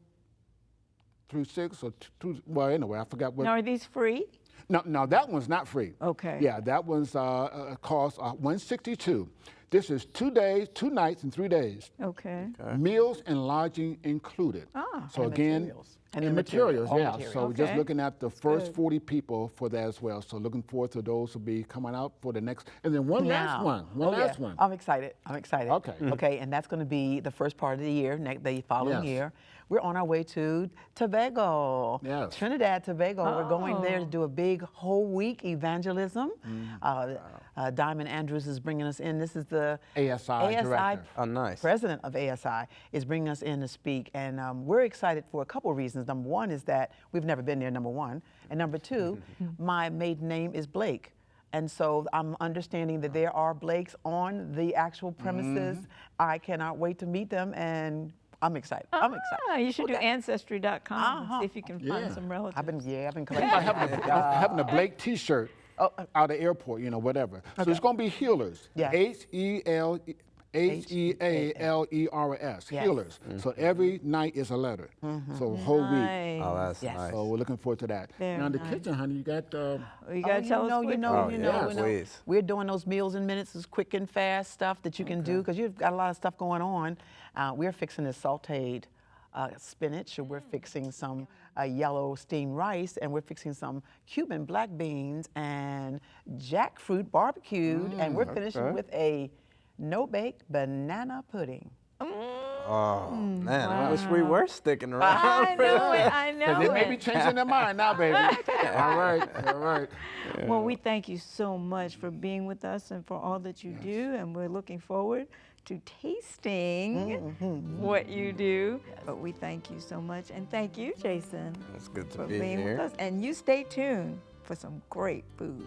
through 6 or 2, well, anyway, I forgot what. Now, are these free? No, that one's not free. Okay. Yeah, that one's cost $162. This is 2 days, 2 nights, and 3 days. Okay. Meals and lodging included. So And again, materials. and materials, all yeah. materials. So just Okay. looking at the first Good. 40 people for that as well. So looking forward to those who'll be coming out for the next. And then one last one. Last one. I'm excited. Okay. Okay, and that's going to be the first part of the year, the following Yes. year. We're on our way to Tobago. Yes. Trinidad, Tobago. We're going there to do a big whole week evangelism. Diamond Andrews is bringing us in. This is the ASI director. Oh, nice. president of ASI is bringing us in to speak, and we're excited for a couple of reasons. Number one is that we've never been there, number one. And number two, my maiden name is Blake. And so I'm understanding that there are Blakes on the actual premises. I cannot wait to meet them, and I'm excited. I'm excited. You should do Ancestry.com and see if you can find Yeah. some relatives. I've been By collecting. having a Blake T-shirt out of the airport, whatever. So it's going to be healers. Yes. Healers. Yes. Healers. So every night is a letter. So a whole week. Nice. Oh, that's Yes. nice. So we're looking forward to that. Very Now in the nice. kitchen, honey, you got. You gotta tell us quickly. Please. We're doing those meals in minutes, is quick and fast stuff that you can do because you've got a lot of stuff going on. We're fixing this sautéed spinach, and we're fixing some yellow steamed rice, and we're fixing some Cuban black beans and jack fruit barbecued, and we're finishing with a no-bake banana pudding. Oh, man, I wish we were sticking around. I know it. I know They may be it. changing their mind now, baby. All right. Well, we thank you so much for being with us and for all that you do, and we're looking forward to tasting what you do. But we thank you so much, and thank you, Jason, It's good to for be being here. with us. And you stay tuned for some great food.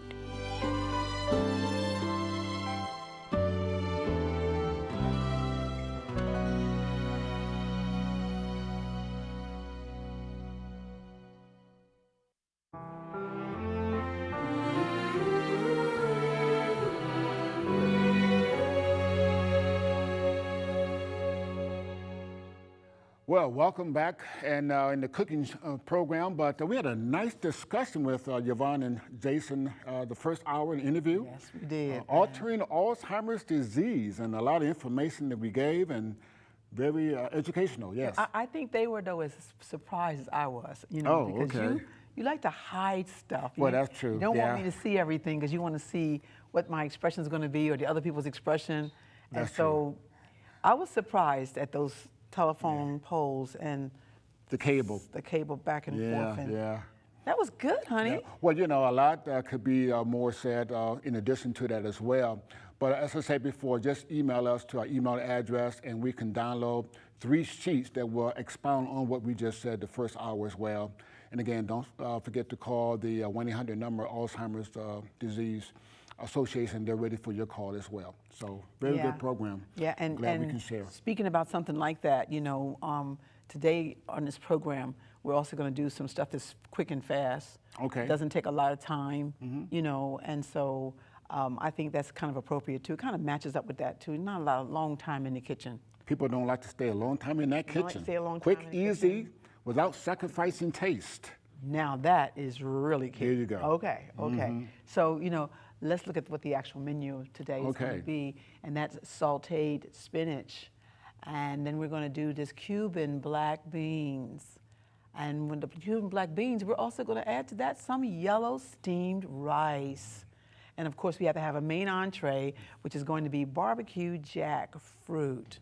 Well, welcome back and in the cooking program. But we had a nice discussion with Yvonne and Jason the first hour in the interview. Yes, we did. Altering Alzheimer's disease, and a lot of information that we gave, and very educational. Yes. I think they were though as surprised as I was, Oh, because okay. you like to hide stuff. Well, You- that's true, You don't want yeah. me to see everything because you want to see what my expression is going to be or the other people's expression. And That's so I was surprised at those telephone poles and The cable. the cable back and forth. And Yeah. that was good, honey. Yeah. Well, a lot could be more said in addition to that as well. But as I said before, just email us to our email address, and we can download 3 sheets that will expound on what we just said the first hour as well. And again, don't forget to call the 1-800 number, Alzheimer's Disease Association. They're ready for your call as well. So very Yeah. good program. Yeah, and, Glad we and can share. speaking about something like that, today on this program, we're also going to do some stuff that's quick and fast. Okay. Doesn't take a lot of time, and so I think that's kind of appropriate too. It kind of matches up with that too. Not a long time in the kitchen. People don't like to stay a long time in that Don't like to kitchen. stay a long Quick, time in the easy, kitchen. without sacrificing taste. Now that is really key. There you go. Okay. So, let's look at what the actual menu today is going Okay. to be, and that's sautéed spinach. And then we're going to do this Cuban black beans. And with the Cuban black beans, we're also going to add to that some yellow steamed rice. And of course, we have to have a main entree, which is going to be BBQ Jack Fruit.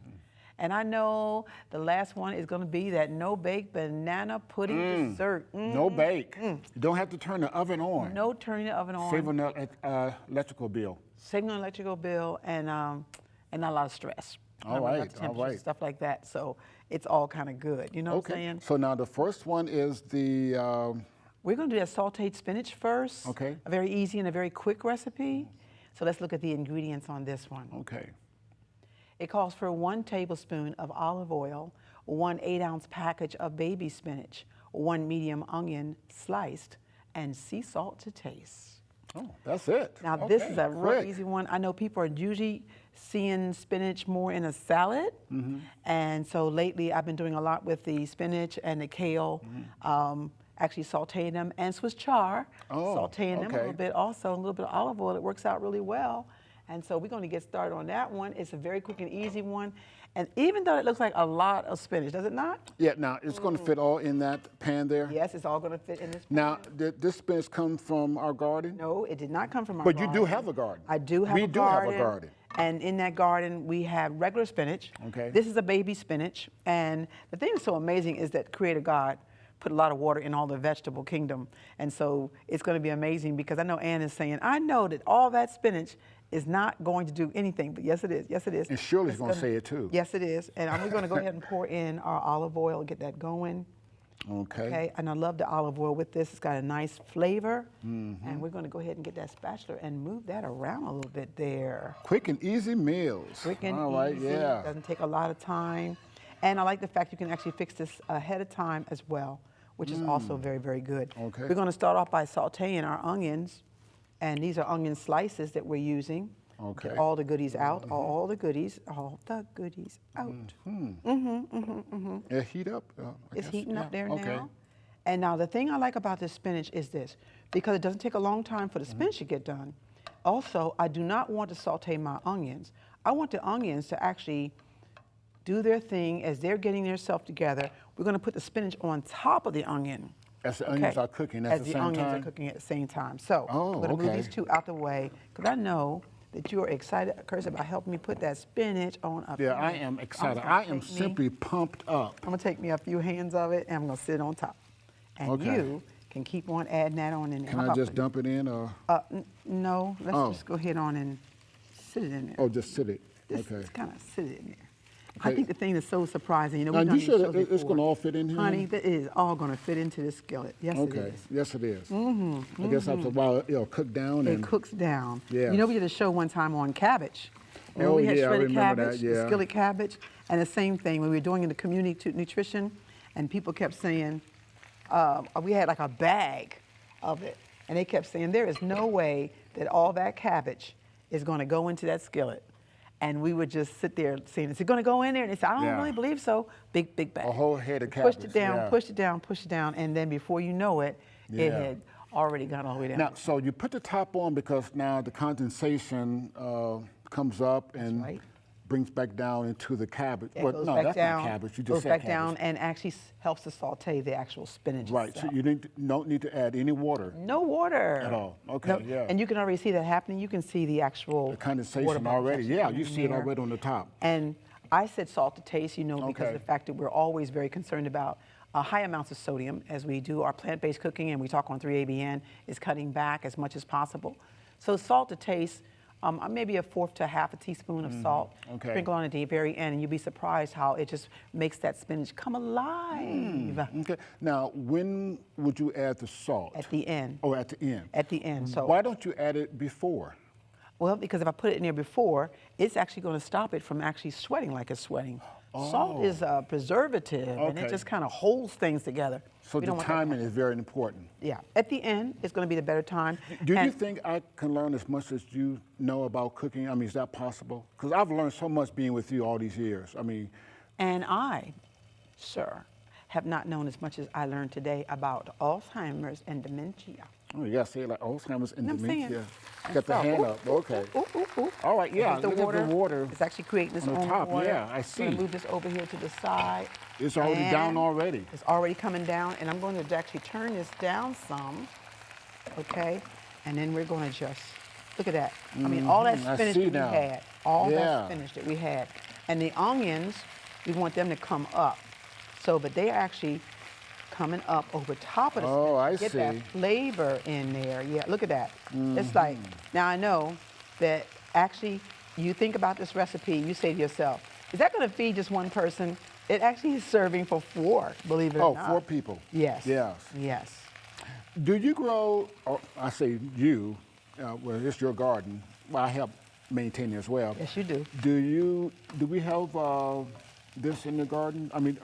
And I know the last one is going to be that no-bake banana pudding dessert. No bake. You don't have to turn the oven on. No turning the oven on. Save on the electrical bill. Saving on electrical bill and not a lot of stress. All Not right, the temperatures, all right. Stuff like that. So it's all kind of good. You know what I'm saying? So now the first one is the, We're going to do that sautéed spinach first. Okay. A very easy and a very quick recipe. So let's look at the ingredients on this one. okay. It calls for 1 tablespoon of olive oil, 1 8-ounce package of baby spinach, 1 medium onion sliced, and sea salt to taste. Oh, that's it. Now this Okay, is a real quick. easy one. I know people are usually seeing spinach more in a salad, and so lately I've been doing a lot with the spinach and the kale. Actually sauteing them and Swiss chard, sauteing them a little bit also, a little bit of olive oil. It works out really well. And so we're going to get started on that one. It's a very quick and easy one. And even though it looks like a lot of spinach, does it not? Yeah, now it's going to fit all in that pan there? Yes, it's all going to fit in this pan. Now, did this spinach come from our garden? No, it did not come from our But garden. you do have a garden. I do have We a do have garden. a garden. And in that garden, we have regular spinach. Okay. This is a baby spinach. And the thing that's so amazing is that Creator God put a lot of water in all the vegetable kingdom. And so it's going to be amazing because I know Ann is saying, I know that all that spinach is not going to do anything, but yes, it is. Yes, it is. And Shirley's It's going to say it too. Yes, it is. And I'm going to go ahead and pour in our olive oil and get that going. Okay. Okay, and I love the olive oil with this. It's got a nice flavor. And we're going to go ahead and get that spatula and move that around a little bit there. Quick and easy meals. Quick and all right, easy. yeah. Doesn't take a lot of time. And I like the fact you can actually fix this ahead of time as well, which is also very, very good. Okay. We're going to start off by sauteing our onions. And these are onion slices that we're using. Okay. Get all the goodies out, all the goodies out. It heat up? I It's guess, heating up yeah. there Okay. now. And now the thing I like about this spinach is this, because it doesn't take a long time for the spinach to get done. Also, I do not want to saute my onions. I want the onions to actually do their thing as they're getting themselves together. We're going to put the spinach on top of the onion. As the onions are cooking at As the the same onions time? are cooking at the same time. So Oh, I'm going to move okay. these two out the way because I know that you are excited, Curtis, about helping me put that spinach on up Yeah, here. I am excited. gonna I am take me- simply pumped up. I'm gonna take me a few hands of it and I'm gonna sit on top. And Okay. you can keep on adding that on in there. Can How I about just for- dump it in or? No, let's Oh. just go ahead on and sit it in there. Oh, just sit it? Just Okay. kind of sit it in there. I Okay. think the thing that's so surprising, you know, Now, we've done you these said shows it's before. going to all fit in here? Honey, that is all gonna fit into this skillet. Yes, it Okay. is. Yes, it is. I guess after a while it'll cook down It and. cooks down. Yes. You know, we did a show one time on cabbage. Remember Oh, we had yeah, I shredded remember that, cabbage, yeah. the skillet cabbage, and the same thing when we were doing in the community nutrition, and people kept saying, we had like a bag of it, and they kept saying there is no way that all that cabbage is going to go into that skillet. And we would just sit there saying, is it going to go in there? And they said, I don't Yeah. really believe so. Big, big bag. A whole head of Pushed it cabbage, down, yeah. pushed it down, pushed it down, and then before you know it, it Yeah. had already gone all the way down. Now, so you put the top on because now the condensation comes up and right. brings back down into the cabbage. It Well, goes no, back that's down, not cabbage. You just goes said back cabbage. down and actually helps to saute the actual spinach Right. So itself. you don't need to add any water. No water. At all. Okay, yeah. And you can already see that happening. You can see the actual The condensation water bubbles already. actually Yeah, coming you in see it there. already on the top. And I said salt to taste, you know, because Okay. of the fact that we're always very concerned about high amounts of sodium as we do our plant-based cooking, and we talk on 3ABN, is cutting back as much as possible. So salt to taste, maybe a fourth to half a teaspoon of salt. Okay. Sprinkle on at the very end, and you'll be surprised how it just makes that spinach come alive. Okay. Now, when would you add the salt? At the end. Oh, at the end. At the end. So Why don't you add it before? Well, because if I put it in there before, it's actually going to stop it from actually sweating like it's sweating. Salt is a preservative, and it Okay. just kind of holds things together. So We the don't want that to timing happen. is very important. Yeah. At the end, it's going to be the better time. Do you And- think I can learn as much as you know about cooking? I mean, is that possible? Because I've learned so much being with you all these years. I mean, And I, sir, have not known as much as I learned today about Alzheimer's and dementia. oh, you got to say it like Alzheimer's and You know what I'm saying? dementia. And Got the so- hand up. Okay. Ooh. All right, yeah, Here's the look at water. the water. It's actually creating its on the own top, water. yeah, I I'm see. going to move this over here to the side. It's already down And already. It's already coming down, and I'm going to actually turn this down some, okay? And then we're going to just, look at that. I mean, all that Mhm, I spinach see that now. we had, all Yeah. that spinach that we had. And the onions we want them to come up. So, but they are actually coming up over top of the Oh, I get see. that flavor in there. Yeah, look at that. It's like, now I know that actually you think about this recipe, you say to yourself, is that going to feed just one person? It actually is serving for 4, believe it or not. 4 people. Yes. Yes. Yes. Do you grow, or I say you, well, it's your garden. Well, I help maintain it as well. Yes, you do. Do we have this in the garden? I mean,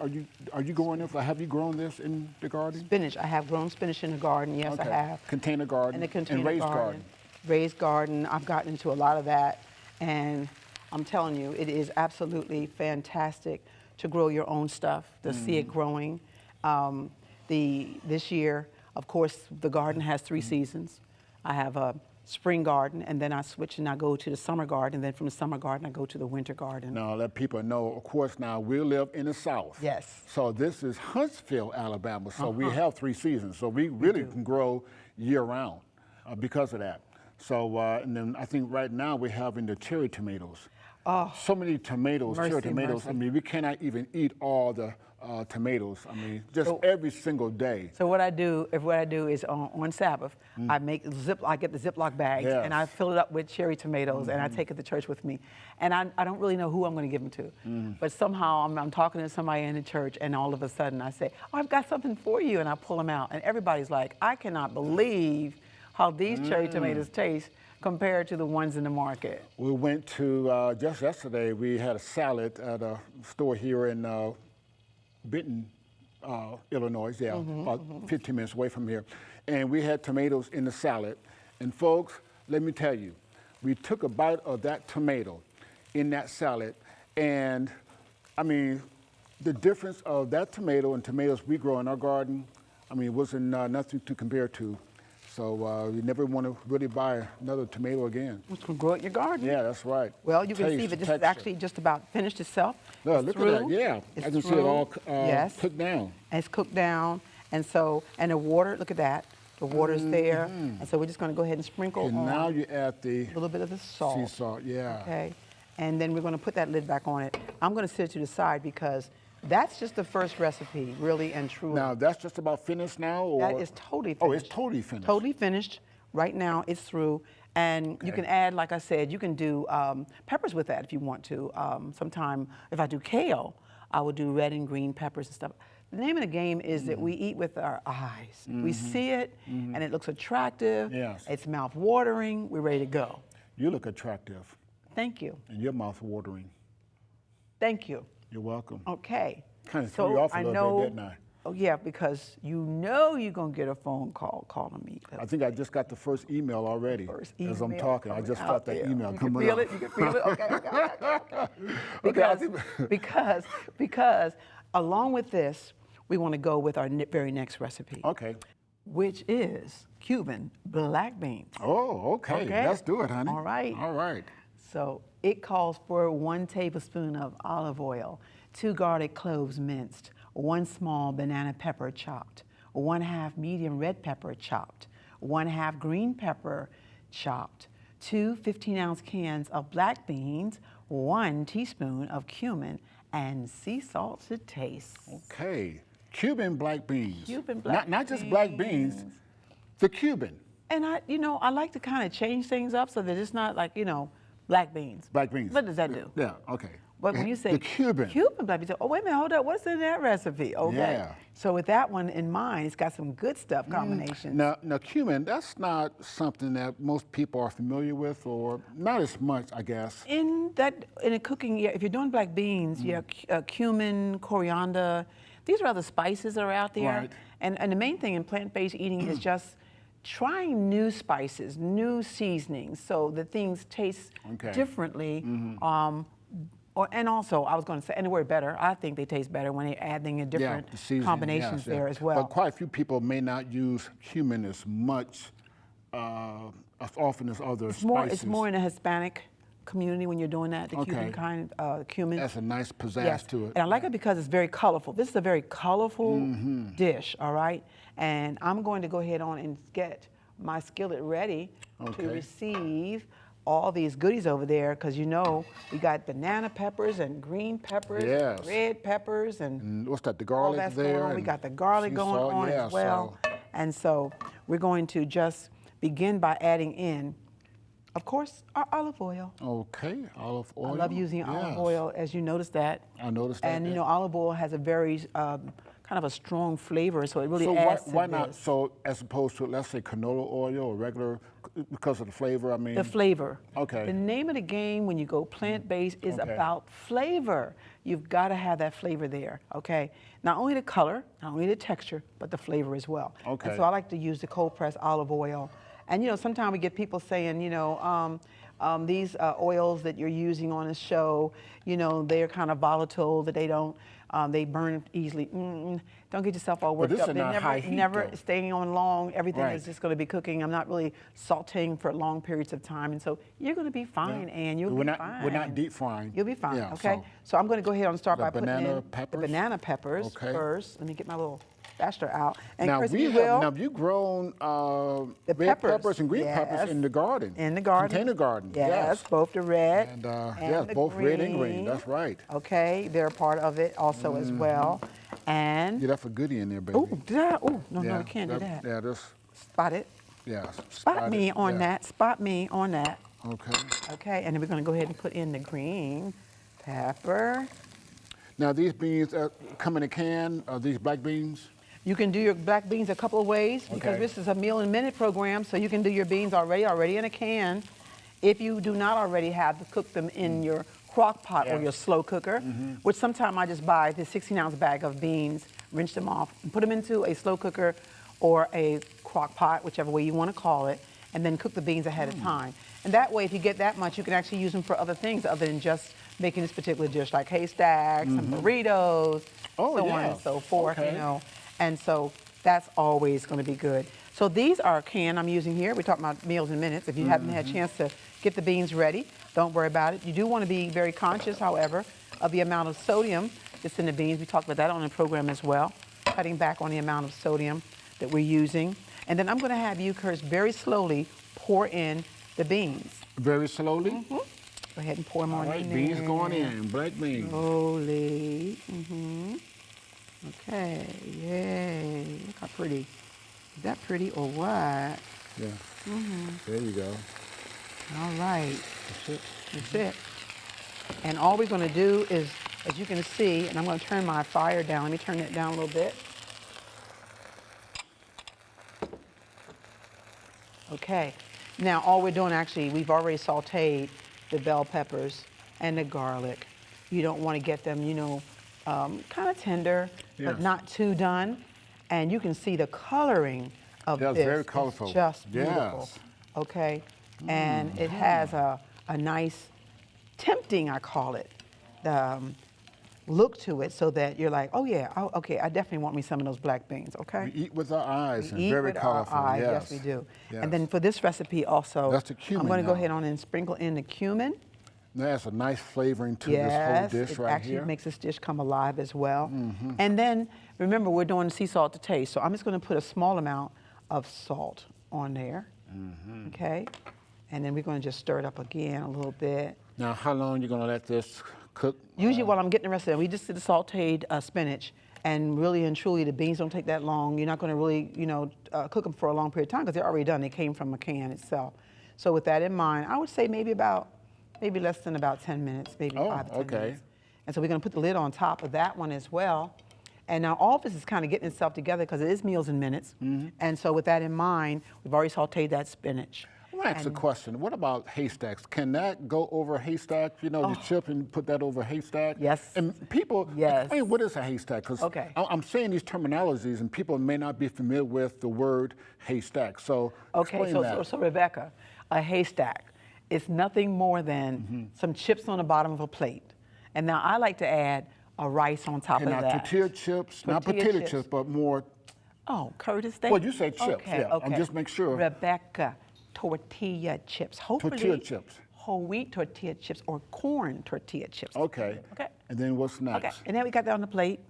are you growing this? Have you grown this in the garden? Spinach. I have grown spinach in the garden. Yes, Okay. I have. Container garden. In the container and raised garden. Raised garden. I've gotten into a lot of that, and I'm telling you, it is absolutely fantastic to grow your own stuff, to see it growing. This year, of course, the garden has 3 seasons. I have a spring garden, and then I switch and I go to the summer garden, and then from the summer garden I go to the winter garden. Now, let people know, of course, now we live in the South. Yes. So this is Huntsville, Alabama, so we have 3 seasons. So we really can grow year-round because of that. So, and then I think right now we're having the cherry tomatoes. Oh, so many tomatoes, cherry mercy, tomatoes. mercy. I mean, we cannot even eat all the tomatoes. I mean, just every single day. So what I do is on Sabbath, I get the Ziploc bags and I fill it up with cherry tomatoes and I take it to church with me. And I don't really know who I'm going to give them to, but somehow I'm talking to somebody in the church and all of a sudden I say, oh, I've got something for you, and I pull them out and everybody's like, I cannot believe how these cherry tomatoes taste compared to the ones in the market. We went to, just yesterday, we had a salad at a store here in Benton, Illinois, about 15 minutes away from here. And we had tomatoes in the salad. And folks, let me tell you, we took a bite of that tomato in that salad. And I mean, the difference of that tomato and tomatoes we grow in our garden, I mean, it wasn't nothing to compare to. So you never want to really buy another tomato again. You can grow it in your garden. Yeah, that's right. Well, you can see Taste, that this texture. is actually just about finished itself. No, It's look through. at that. Yeah, It's I can see it through. all Yes. cooked down. And it's cooked down, and the water, look at that. The water's there, and so we're just going to go ahead and sprinkle And on now you add the a little bit of the salt. sea salt. Yeah. Okay, and then we're going to put that lid back on it. I'm going to sit it to the side because that's just the first recipe, really and truly. Now that's just about finished now, or That is totally finished. Oh, it's totally finished. Totally finished. Right now, it's through. And you can add, like I said, you can do peppers with that if you want to. Sometime, if I do kale, I will do red and green peppers and stuff. The name of the game is that we eat with our eyes. We see it, and it looks attractive. Yes. It's mouth-watering. We're ready to go. You look attractive, Thank you. and your mouth watering. Thank you. You're welcome. Okay. Kind of threw you off a little bit, didn't I? Oh, yeah, because you know you're going to get a phone call calling me. I think I just got the first email already First as I'm email talking. I coming just out felt that there. email You coming can feel up. it? You can feel it? Okay. Okay, I Because along with this, we want to go with our very next recipe, Okay. which is Cuban Black Beans. Oh, okay. Let's do it, honey. All right. All right. So it calls for 1 tablespoon of olive oil, 2 garlic cloves minced, 1 small banana pepper chopped, 1/2 medium red pepper chopped, 1/2 green pepper chopped, 2 15-ounce cans of black beans, 1 teaspoon of cumin, and sea salt to taste. Okay. Cuban black beans. Cuban black Not just black beans, the Cuban. And I like to kind of change things up so that it's not like, black beans. Black beans. What does that do? Yeah, okay. But when you say the Cuban. black beans, oh, wait a minute, hold up, what's in that recipe? Okay. Yeah. So with that one in mind, it's got some good stuff combinations. Now, cumin, that's not something that most people are familiar with, or not as much, I guess. In a cooking, if you're doing black beans, you have cumin, coriander. These are other spices that are out there. Right. And the main thing in plant-based eating is just trying new spices, new seasonings, so that things taste differently. And also, I was going to say, and they work better. I think they taste better when they're adding in different combinations there as well. But quite a few people may not use cumin as much, as often as other spices. It's more in a Hispanic community when you're doing that, the Cuban kind, cumin. That's a nice pizzazz to it. And I like it because it's very colorful. This is a very colorful dish, all right? And I'm going to go ahead on and get my skillet ready to receive all these goodies over there because you know we got banana peppers and green peppers, Yes. red peppers, and And what's that? The all garlic that's there. going on. We and got the garlic sea going salt, on yeah, as well. And so we're going to just begin by adding in, of course, our olive oil. Okay, olive oil. I love using olive Yes. oil, as you noticed that. I noticed that. And you know, olive oil has a very kind of a strong flavor, so it really So adds why to not? this. So as opposed to, let's say, canola oil or regular, because of the flavor. I mean. The flavor. Okay. The name of the game when you go plant-based is Okay. about flavor. You've got to have that flavor there, okay? Not only the color, not only the texture, but the flavor as well. Okay. And so I like to use the cold-pressed olive oil. And you know, sometimes we get people saying, you know, these oils that you're using on the show, you know, they're kind of volatile, that they don't, they burn easily. Don't get yourself all worked this up. is They're not high heat, never though. staying on long. Everything Right. is just going to be cooking. I'm not really sauteing for long periods of time. And so you're going to be fine, and you'll we're be not, fine. We're not deep frying. You'll be fine, Yeah, okay? So I'm going to go ahead and start the by putting banana in peppers? the banana peppers Okay. first. Let me get my little spatula out. And now Chris, we we have, will now you've grown the red peppers and green yes, peppers in the garden. in the garden. Container garden. Yes, both the red And and the both red and green. green. That's right. Okay, they're a part of it also as well. And Yeah, that's a goodie in there, baby. oh, did I? Oh, no, yeah, no, I can't do that. Yeah, just Spot it. yeah. Spot me it, on yeah. that. Spot me on that. Okay. Okay, and then we're going to go ahead and put in the green pepper. Now these beans come in a can. Are these black beans? You can do your black beans a couple of ways because Okay. this is a meal in a minute program, so you can do your beans already in a can. If you do not already have to cook them in your crock pot or Yes. your slow cooker, which sometimes I just buy the 16-ounce bag of beans, rinse them off, and put them into a slow cooker or a crock pot, whichever way you want to call it, and then cook the beans ahead of time. And that way, if you get that much, you can actually use them for other things other than just making this particular dish, like haystacks and burritos, Oh, so on yeah. and so forth, Okay. you know. And so that's always going to be good. So these are a can I'm using here. We're talking about meals in minutes. If you haven't had a chance to get the beans ready, don't worry about it. You do want to be very conscious, however, of the amount of sodium that's in the beans. We talked about that on the program as well, cutting back on the amount of sodium that we're using. And then I'm going to have you, Curtis, very slowly pour in the beans. Very slowly. Go ahead and pour them All on right, in beans there. going in. Black beans. Slowly. Okay, yay. Look how pretty. Is that pretty or what? Yeah. There you go. All right, That's it. that's it. And all we're gonna do is, as you can see, and I'm gonna turn my fire down. Let me turn it down a little bit. Okay, now all we're doing actually, we've already sauteed the bell peppers and the garlic. You don't wanna get them, you know, kind of tender, but Yes. not too done. And you can see the coloring of Yeah, it's this. very is colorful. just beautiful. Yes. Okay, and it has a nice, tempting, I call it, look to it, so that you're like, oh yeah, oh, okay, I definitely want me some of those black beans. Okay. We eat with our eyes and Eat very with colorful. our eyes. Yes. Yes, we do. Yes. And then for this recipe also, That's the cumin I'm going to go now. ahead on and sprinkle in the cumin. That's a nice flavoring to this whole Yes, dish it right actually here. makes this dish come alive as well. And then remember, we're doing sea salt to taste, so I'm just going to put a small amount of salt on there. Okay, and then we're going to just stir it up again a little bit. Now, how long you gonna let this cook? Usually, while I'm getting the rest of it, we just did the sautéed spinach, and really and truly, the beans don't take that long. You're not going to really, you know, cook them for a long period of time because they're already done. They came from a can itself. So with that in mind, I would say maybe less than about 10 minutes, maybe 5 to 10 okay. minutes. And so we're going to put the lid on top of that one as well. And now all of this is kind of getting itself together because it is meals in minutes. And so with that in mind, we've already sautéed that spinach. I want to ask a question. What about haystacks? Can that go over haystack? You know, the chip and put that over haystack? Yes. And people, Yes. I mean, what is a haystack? Because Okay. I'm saying these terminologies and people may not be familiar with the word haystack. So Okay, explain that. so Rebecca, a haystack is nothing more than some chips on the bottom of a plate. And now I like to add a rice on top And of now that. tortilla chips, not Tortilla potato chips. chips, but more. Oh, Curtis, Well, you say chips, Okay, yeah. I'm okay. just make sure. Rebecca, tortilla chips. Hopefully, Tortilla chips. whole wheat tortilla chips or corn tortilla chips. Okay. Okay. And then what's next? Okay, and then we got that on the plate.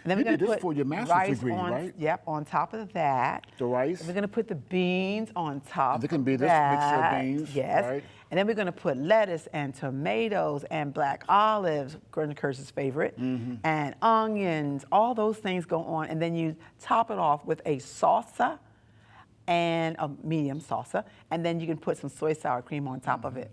And then You we're gonna did this put for your master's rice degree, on, right? Yep, on top of that. The rice? And we're gonna put the beans on top. And it can be of this mixture of that. beans, Yes. right? And then we're going to put lettuce and tomatoes and black olives, Curtis's favorite, and onions. All those things go on. And then you top it off with a salsa, and a medium salsa. And then you can put some soy sour cream on top of it.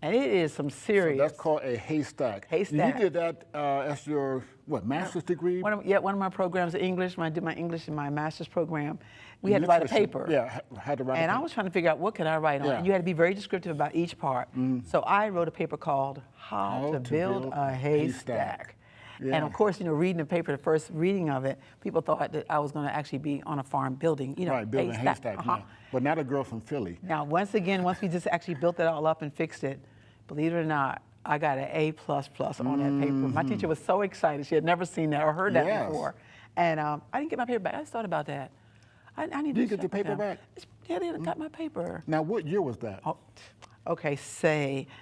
And it is some serious. So that's called a haystack. Haystack. You did that as your, what, master's degree? One of my programs in English, when I did my English in my master's program, we had to write a paper. Yeah, had to write a paper. And I was trying to figure out what could I write on. Yeah. And you had to be very descriptive about each part. So I wrote a paper called How to Build a Haystack. Yeah. And of course, reading the paper, the first reading of it, people thought that I was going to actually be on a farm building, right, building a haystack. Yeah. But not a girl from Philly. Now, once we just actually built it all up and fixed it, believe it or not, I got an A++ on that paper. My teacher was so excited. She had never seen that or heard that before. And I didn't get my paper back. I just thought about that. I need to Did you get the paper back? Yeah, they got my paper. Now, what year was that? Oh, okay,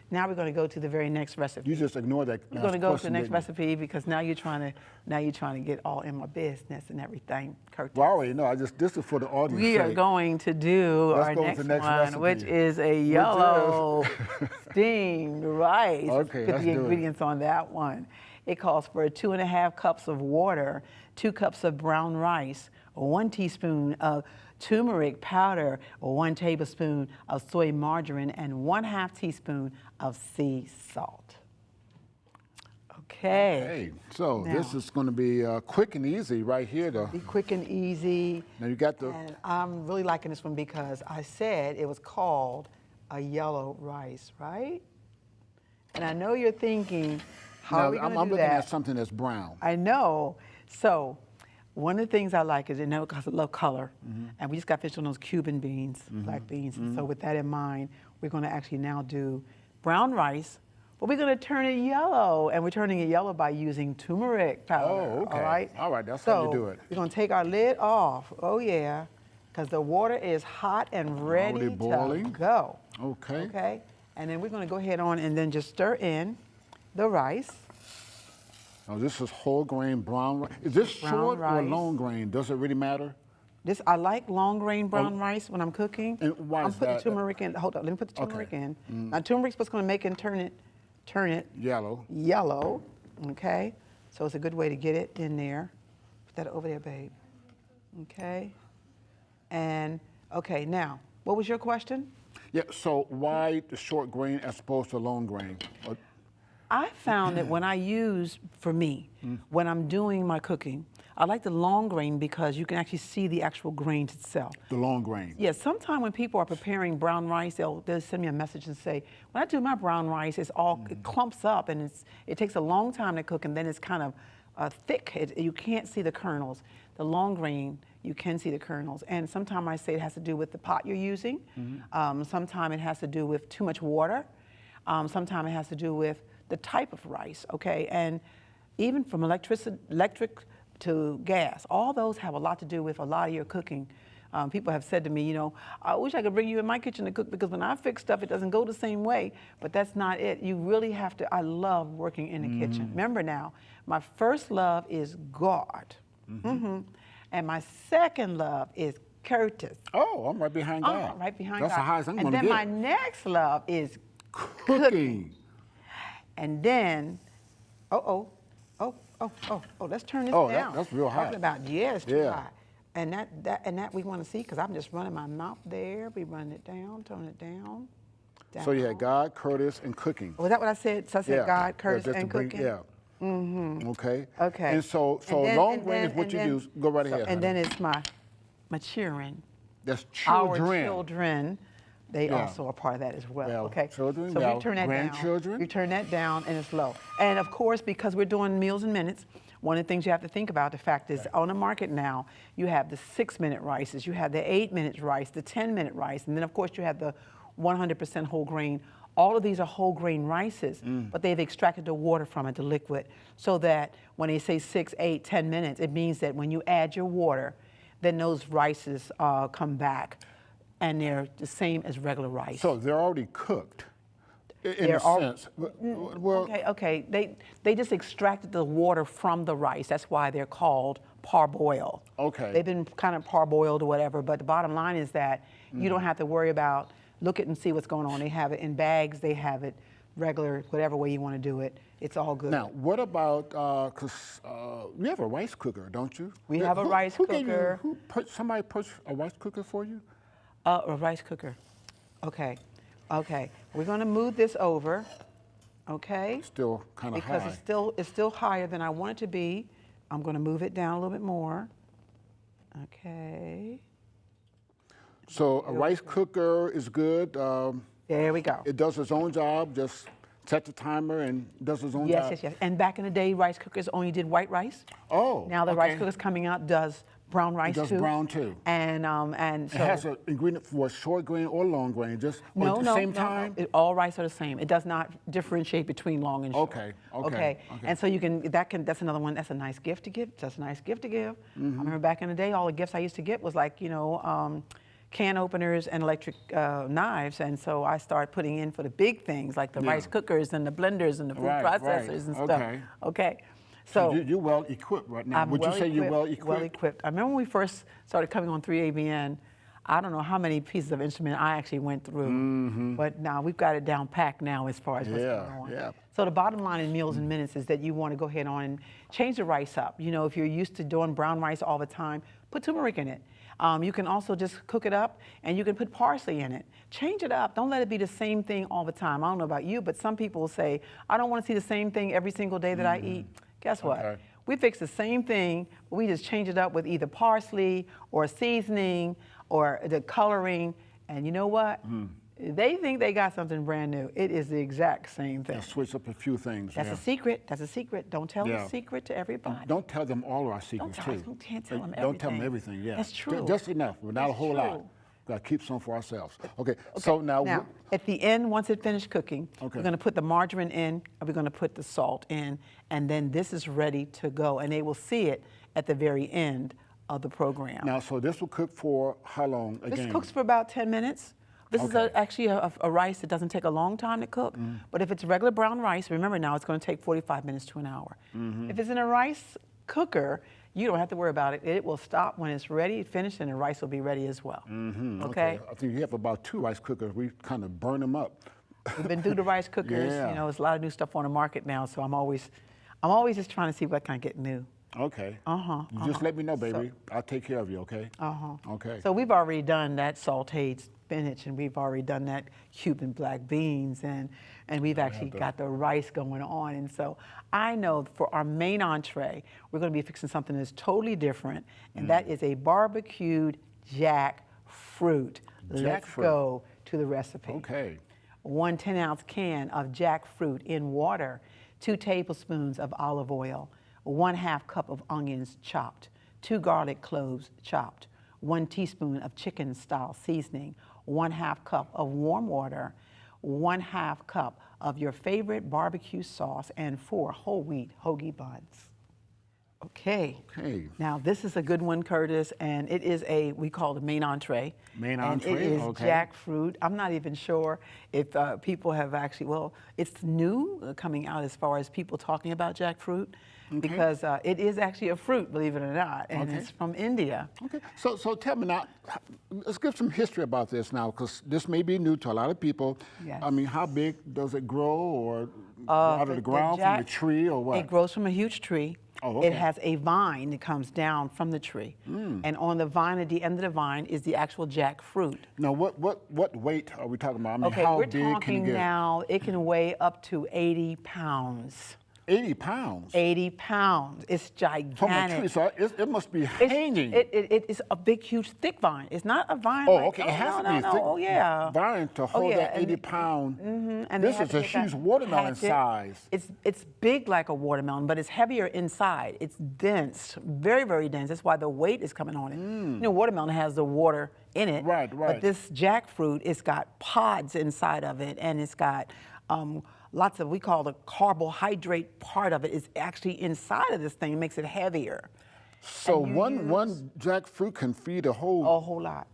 now we're going to go to the very next recipe. You just ignore that. We're going to go to the next recipe because now you're trying to get all in my business and everything, Curtis. Well, I already know. This is for the audience. We are going to do our next one, recipe. which is a yellow steamed rice. Okay, Put let's the do it. ingredients on that one. It calls for 2.5 cups of water, 2 cups of brown rice, 1 teaspoon of turmeric powder, 1 tablespoon of soy margarine, and 1/2 teaspoon of sea salt. Okay. Hey, so Now, this is going to be quick and easy right here. be quick and easy. Now you got the. And I'm really liking this one because I said it was called a yellow rice, right? And I know you're thinking, how are we going to do I'm looking that? at something that's brown. I know. So one of the things I like is, because I love color, and we just got finished on those Cuban beans, black beans. And so with that in mind, we're going to actually now do brown rice, but we're going to turn it yellow, and we're turning it yellow by using turmeric powder. Oh, okay. All right? All right, that's so how you do it. We're going to take our lid off. Oh, yeah, because the water is hot and ready Already boiling. to go. Okay. Okay? And then we're going to go ahead on and then just stir in the rice. Now this is whole grain brown rice. Is this Brown short or rice. long grain? Does it really matter? I like long grain brown rice when I'm cooking. And why I'm is putting that? turmeric in. Hold on, let me put the turmeric Okay. in. Now turmeric's what's going to make and turn it Yellow. yellow. Okay, so it's a good way to get it in there. Put that over there, babe. Okay, and okay, now what was your question? Yeah. So why the short grain as opposed to long grain? I found that when I use, for me, when I'm doing my cooking, I like the long grain because you can actually see the actual grains itself. The long grain. Yeah, sometimes when people are preparing brown rice, they'll send me a message and say, when I do my brown rice, it clumps up and it takes a long time to cook and then it's kind of thick. You can't see the kernels. The long grain, you can see the kernels. And sometimes I say it has to do with the pot you're using. Sometimes it has to do with too much water. Sometimes it has to do with the type of rice, okay? And even from electric to gas, all those have a lot to do with a lot of your cooking. People have said to me, I wish I could bring you in my kitchen to cook because when I fix stuff, it doesn't go the same way, but that's not it. You really have to, I love working in the kitchen. Remember now, my first love is God. And my second love is Curtis. Oh, I'm right behind God. Right behind That's God. the highest I'm and going to then get. my next love is Cooking. And then, let's turn this Oh, down. that's real hot. Talking about, it's too Yeah. hot. And that we want to see, because I'm just running my mouth there. We run it down, turn it down. So you had God, Curtis, and cooking. Was that what I said? So I said God, Yeah, Curtis, just to and bring- cooking? Yeah. Okay. Okay. And so long grain is what you use. Go right ahead. And then honey. it's my children. That's Our children. children, they Yeah. also are part of that as well. Well, Okay. children, so well, we turn that grandchildren. down. You turn that down and it's low. And of course, because we're doing meals in minutes, one of the things you have to think about, the fact is on the market now, you have the 6-minute rices, you have the 8-minute rice, the 10-minute rice, and then of course you have the 100% whole grain. All of these are whole grain rices, but they've extracted the water from it, the liquid, so that when they say 6, 8, 10 minutes, it means that when you add your water, then those rices come back and they're the same as regular rice. So they're already cooked, in They're a al- sense. Well, Okay. They just extracted the water from the rice. That's why they're called parboiled. Okay. They've been kind of parboiled or whatever, but the bottom line is that you don't have to worry about look at and see what's going on. They have it in bags, they have it regular, whatever way you want to do it. It's all good. Now, what about, because you have a rice cooker, don't you? We have a rice cooker. Somebody purchased a rice cooker for you? A rice cooker. Okay. Okay. We're going to move this over. Okay. Still kind of high. Because it's still higher than I want it to be. I'm going to move it down a little bit more. Okay. So a rice cooker is good. There we go. It does its own job. Just set the timer and does its own job. Yes. And back in the day, rice cookers only did white rice. Oh. Now the rice cookers coming out does brown rice too. It does brown too. And it so has an ingredient for short grain or long grain, just at the same time. No. All rice are the same. It does not differentiate between long and short. Okay. And so you can that's another one. That's a nice gift to give. That's a nice gift to give. I remember back in the day, all the gifts I used to get was like can openers and electric knives, and so I started putting in for the big things like the rice cookers and the blenders and the food processors and stuff. Okay. So you're well equipped right now. Would you say you're well equipped? Well equipped. I remember when we first started coming on 3ABN, I don't know how many pieces of instrument I actually went through, but now we've got it down packed now as far as what's going on. Yeah. So the bottom line in Meals and Minutes is that you want to go ahead on and change the rice up. You know, if you're used to doing brown rice all the time, put turmeric in it. You can also just cook it up and you can put parsley in it. Change it up. Don't let it be the same thing all the time. I don't know about you, but some people say, I don't want to see the same thing every single day that I eat. Guess what? Okay. We fix the same thing, but we just change it up with either parsley or seasoning or the coloring. And you know what? They think they got something brand new. It is the exact same thing. Just switch up a few things. That's a secret. That's a secret. Don't tell the secret to everybody. Don't tell them all our secrets, too. Can't tell them everything. Don't tell them everything, yeah. That's true. Just enough, but not a whole lot. Got to keep some for ourselves. Okay, so now at the end, once it finished cooking, we're going to put the margarine in, and we're going to put the salt in, and then this is ready to go. And they will see it at the very end of the program. Now, so this will cook for how long again? This cooks for about 10 minutes. This is actually a rice that doesn't take a long time to cook. But if it's regular brown rice, remember now it's going to take 45 minutes to an hour. If it's in a rice cooker, you don't have to worry about it. It will stop when it's ready, finished, and the rice will be ready as well. Okay? I think you have about 2 rice cookers. We kind of burn them up. We've been through the rice cookers. You know, there's a lot of new stuff on the market now, so I'm always just trying to see what can I get new. Okay. You just let me know, baby. I'll take care of you, okay? Okay. So we've already done that sautéed spinach, and we've already done that Cuban Black Beans, and we've actually got the rice going on. And so I know for our main entree, we're going to be fixing something that's totally different, and that is a barbecued Jack Fruit. Let's go to the recipe. Okay. 1 10-ounce can of Jack Fruit in water, 2 tablespoons of olive oil, 1/2 cup of onions chopped, 2 garlic cloves chopped, 1 teaspoon of chicken style seasoning, 1/2 cup of warm water, 1/2 cup of your favorite barbecue sauce, and 4 whole wheat hoagie buns. Okay. Now this is a good one, Curtis, and it is we call it main entree. Main and entree, it is Jack Fruit. I'm not even sure if people have actually, it's new coming out as far as people talking about Jack Fruit. Because it is actually a fruit, believe it or not, and it's from India. Okay, so tell me now, let's give some history about this now, because this may be new to a lot of people. Yes. I mean, how big does it grow, or out of the ground, from a tree, or what? It grows from a huge tree. Oh, okay. It has a vine that comes down from the tree, and on the vine, at the end of the vine, is the actual Jack Fruit. Now, what weight are we talking about? I mean, how we're big can it talking get? now, it can weigh up to 80 pounds. 80 pounds? 80 pounds. It's gigantic. From a tree, so it must be hanging. It is a big, huge, thick vine. It's not a vine it has to be a thick vine to hold that 80-pound. And this is a huge watermelon size. It's big like a watermelon, but it's heavier inside. It's dense, very, very dense. That's why the weight is coming on it. You know, watermelon has the water in it. Right. But this jackfruit, it's got pods inside of it, and it's got lots of, we call the carbohydrate part of it is actually inside of this thing. It makes it heavier. So one jackfruit can feed a whole lot.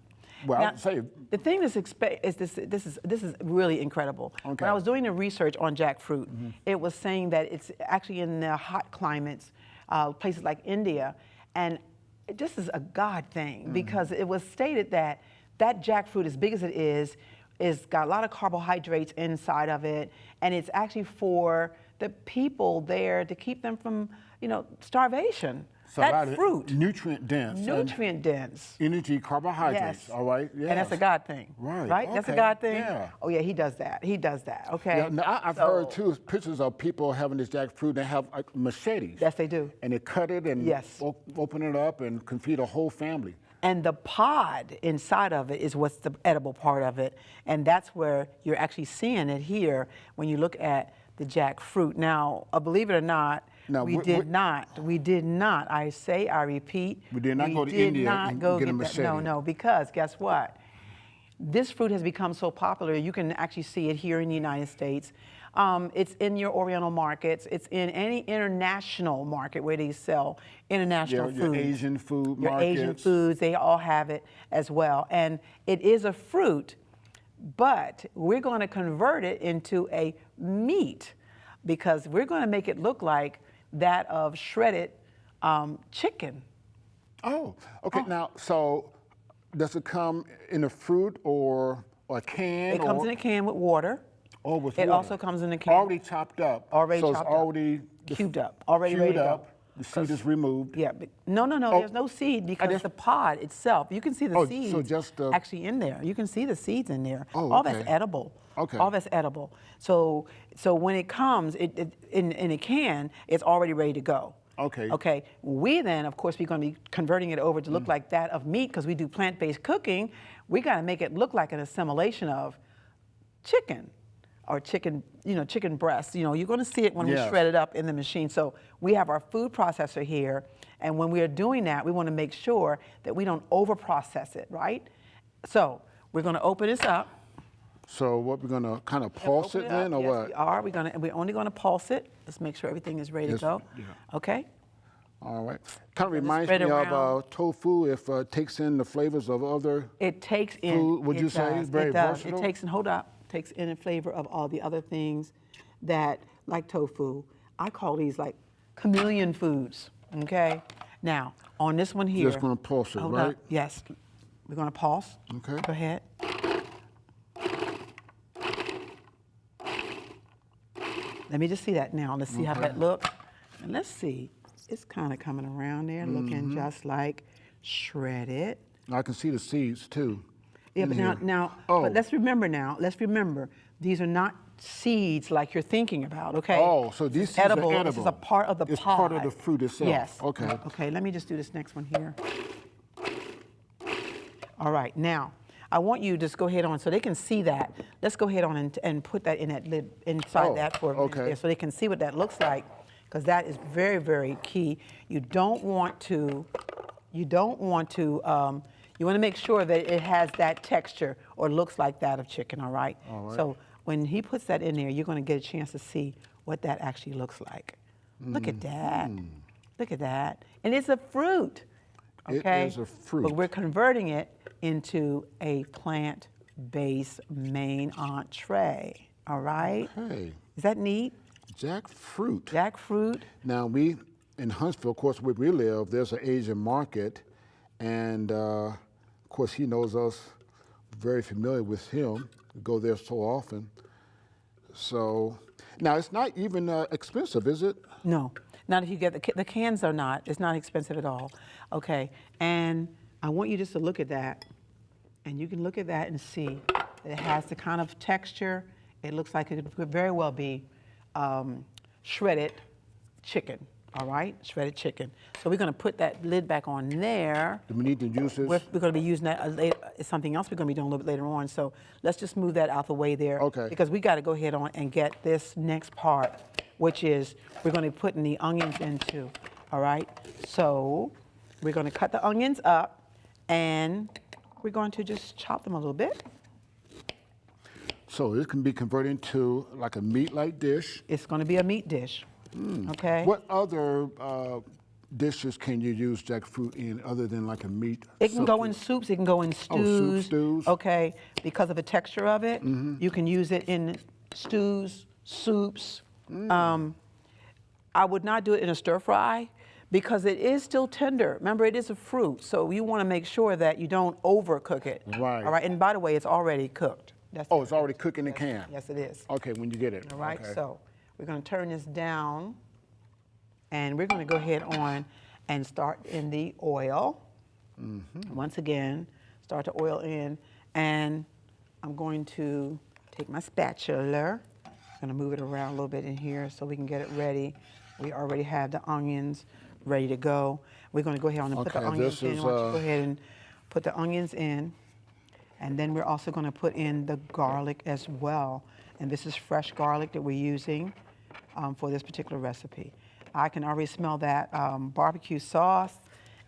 Well, now, I'd say the thing is this is really incredible. Okay. When I was doing the research on jackfruit, it was saying that it's actually in the hot climates, places like India, and this is a God thing because it was stated that jackfruit, as big as it is, is got a lot of carbohydrates inside of it, and it's actually for the people there to keep them from, starvation. So a lot that of fruit, nutrient dense. nutrient dense. Energy, carbohydrates. Yes. All right. Yes. And that's a God thing. Right. Right? That's a Okay. God thing? Yeah. Oh, yeah, he does that. He does that. Okay. Yeah, now, I've heard too pictures of people having this jackfruit. They have like machetes. Yes, they do. And they cut it and Yes. open it up and can feed a whole family. And the pod inside of it is what's the edible part of it. And that's where you're actually seeing it here when you look at the jackfruit. Now, believe it or not, we did not, I repeat. We did not go to India and get a machete. No, because guess what? This fruit has become so popular, you can actually see it here in the United States. It's in your Oriental markets. It's in any international market where they sell international foods. Your Asian food Your markets. Asian foods, they all have it as well. And it is a fruit, but we're going to convert it into a meat because we're going to make it look like that of shredded chicken. Oh, okay. Now, so does it come in a fruit or a can? It comes in a can with water. Oh, with It water. also comes in a can. Already chopped up. Already so chopped it's already up. Cubed up. Already ready to go. The seed is removed. Yeah, but no, there's no seed because the pod itself, you can see the seeds so just actually in there. You can see the seeds in there. Oh, all okay. that's edible. Okay. All that's edible. So when it comes in a can, it's already ready to go. Okay. Okay. We then, of course, we're going to be converting it over to look like that of meat because we do plant-based cooking. We got to make it look like an assimilation of chicken. Or chicken, chicken breast. You're going to see it when we shred it up in the machine. So we have our food processor here, and when we are doing that, we want to make sure that we don't over-process it, right? So we're going to open this up. So what, we're going to kind of pulse it then, or yes, what? we are. We're only going to pulse it. Let's make sure everything is ready to go. Yeah. Okay. All right. Kind of Just reminds spread me around. of tofu if it takes in the flavors of other It takes in. food. Would you say it's very versatile? It takes in. Hold up. Takes in a flavor of all the other things that, like tofu, I call these like chameleon foods, okay? Now, on this one here. Just gonna pulse it, hold right? Up. Yes, we're gonna pulse. Okay. Go ahead. Let me just see that now. Let's see how that looks. And let's see, it's kind of coming around there, looking just like shredded. I can see the seeds too. Yeah, but but let's remember, these are not seeds like you're thinking about, okay? Oh, so these seeds are edible. This is a part of the It's pod. part of the fruit itself. Yes. Okay. Okay, let me just do this next one here. All right, now, I want you to just go ahead on, so they can see that. Let's go ahead on and put that in that lid, inside that for a minute there, so they can see what that looks like, because that is very, very key. You want to make sure that it has that texture or looks like that of chicken, all right? So when he puts that in there, you're going to get a chance to see what that actually looks like. Look at that. Look at that. And it's a fruit, okay? It is a fruit. But we're converting it into a plant-based main entree, all right? Okay. Is that neat? Jackfruit. Jackfruit. Now in Huntsville, of course, where we live, there's an Asian market, and of course he knows us, very familiar with him. We go there so often. So now it's not even expensive, is it? No, not if you get the cans are not. It's not expensive at all. Okay, and I want you just to look at that, and you can look at that and see that it has the kind of texture. It looks like it could very well be shredded chicken. All right, shredded chicken. So we're going to put that lid back on there. Do we need to use this? We're going to be using that later. It's something else we're going to be doing a little bit later on. So let's just move that out the way there. Okay. Because we got to go ahead on and get this next part, which is we're going to be putting the onions into. All right. So we're going to cut the onions up, and we're going to just chop them a little bit. So this can be converted into like a meat-like dish. It's going to be a meat dish. Okay. What other dishes can you use jackfruit in other than like a meat? It can go in soups, it can go in stews. stews. Okay, because of the texture of it, you can use it in stews, soups. I would not do it in a stir fry because it is still tender. Remember, it is a fruit, so you want to make sure that you don't overcook it. Right. All right, and by the way, it's already cooked. That's Oh, it's already cooked in the can. Yes, it is. Okay, when you get it. All right, Okay. so we're going to turn this down, and we're going to go ahead on and start in the oil. Once again, start the oil in, and I'm going to take my spatula. I'm going to move it around a little bit in here so we can get it ready. We already have the onions ready to go. We're going to go ahead on and put the Okay, onions this in. is, Why don't you go ahead and put the onions in. And then we're also going to put in the garlic as well. And this is fresh garlic that we're using for this particular recipe. I can already smell that barbecue sauce.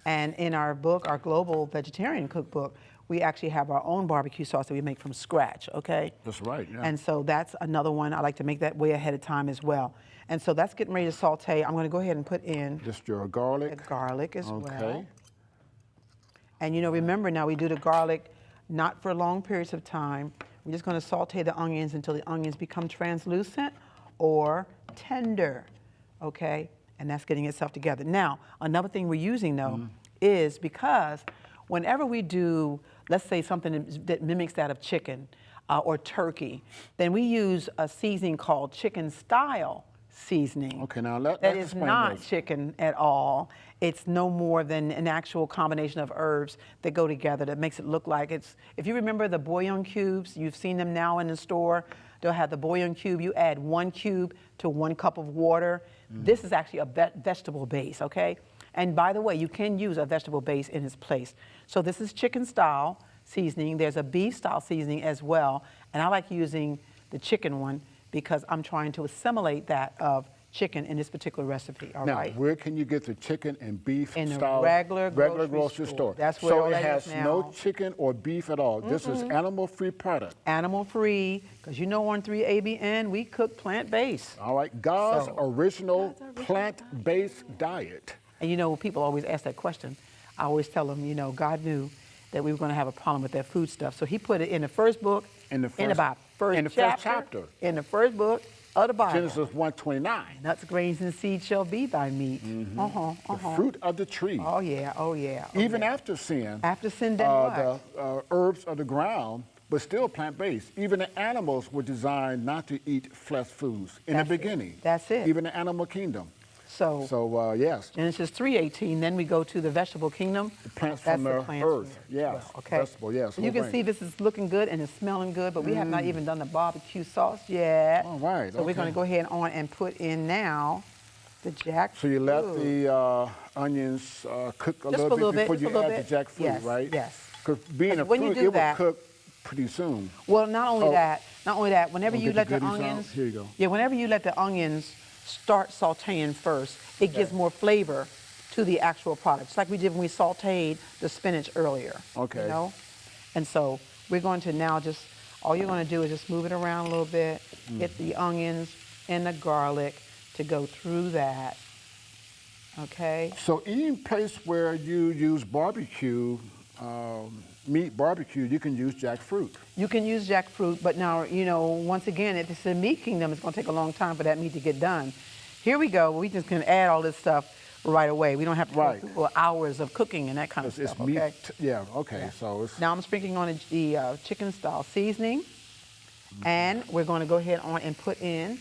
And in our book, our Global Vegetarian Cookbook, we actually have our own barbecue sauce that we make from scratch, okay? That's right, yeah. And so that's another one. I like to make that way ahead of time as well. And so that's getting ready to saute. I'm going to go ahead and put in Just your garlic. the garlic as well. Okay. And you know, remember now we do the garlic not for long periods of time. We're just going to saute the onions until the onions become translucent or tender, okay? And that's getting itself together. Now, another thing we're using though is because whenever we do, let's say something that mimics that of chicken or turkey, then we use a seasoning called chicken style seasoning. Okay, now let's That is explain not this. chicken at all. It's no more than an actual combination of herbs that go together that makes it look like it's, if you remember the bouillon cubes, you've seen them now in the store, they'll have the bouillon cube, you add 1 cube to 1 cup of water. This is actually a vegetable base, okay? And by the way, you can use a vegetable base in its place. So this is chicken style seasoning. There's a beef style seasoning as well. And I like using the chicken one because I'm trying to assimilate that of chicken in this particular recipe, all right? Now, where can you get the chicken and beef In a style? regular grocery grocery store. store. That's where so all it that has is no now. chicken or beef at all. This is animal-free product. Animal free, because you know on 3ABN, we cook plant-based. All right, God's So- original plant-based diet. And you know, people always ask that question. I always tell them, you know, God knew that we were going to have a problem with that food stuff. So he put it in the first book, In the first- about in the first chapter. in the first book of the Bible. Genesis 1:29. Nuts, grains, and seeds shall be thy meat. The fruit of the tree. Oh yeah, oh yeah. Oh, Even yeah. after sin, After sin, then what? the herbs of the ground, but still plant-based. Even the animals were designed not to eat flesh foods in That's the it. beginning. That's it. Even the animal kingdom. So So yes, Genesis 3:18. Then we go to the vegetable kingdom. the plants That's from the the plants earth. from the Yes, well, okay. vegetable. Yes. So you whole can see grain. this is looking good and it's smelling good, but we have not even done the barbecue sauce yet. All right, So we're going to okay. go ahead on and put in now the jack So you let fruit. the onions cook a Just little a little bit bit, before just you a little add bit. the jack fruit, Yes, right? yes. Because being a Because when you fruit, do it will that- cook pretty soon. Well, not only Oh. that, whenever Wanna you get let the the goodies out? onions, Here you go. yeah, whenever you let the onions start sauteing first, it gives more flavor to the actual product. It's like we did when we sauteed the spinach earlier. Okay. You know? And so we're going to now just, all you're going to do is just move it around a little bit, get the onions and the garlic to go through that. Okay? So any place where you use barbecue, meat barbecue, you can use jackfruit. You can use jackfruit, but now, you know, once again, if it's the meat kingdom, it's going to take a long time for that meat to get done. Here we go. We just can add all this stuff right away. We don't have to Right. go through hours of cooking and that kind of It's stuff, meat. okay? Yeah, okay. So it's Now I'm sprinkling on the chicken style seasoning, and we're going to go ahead on and put in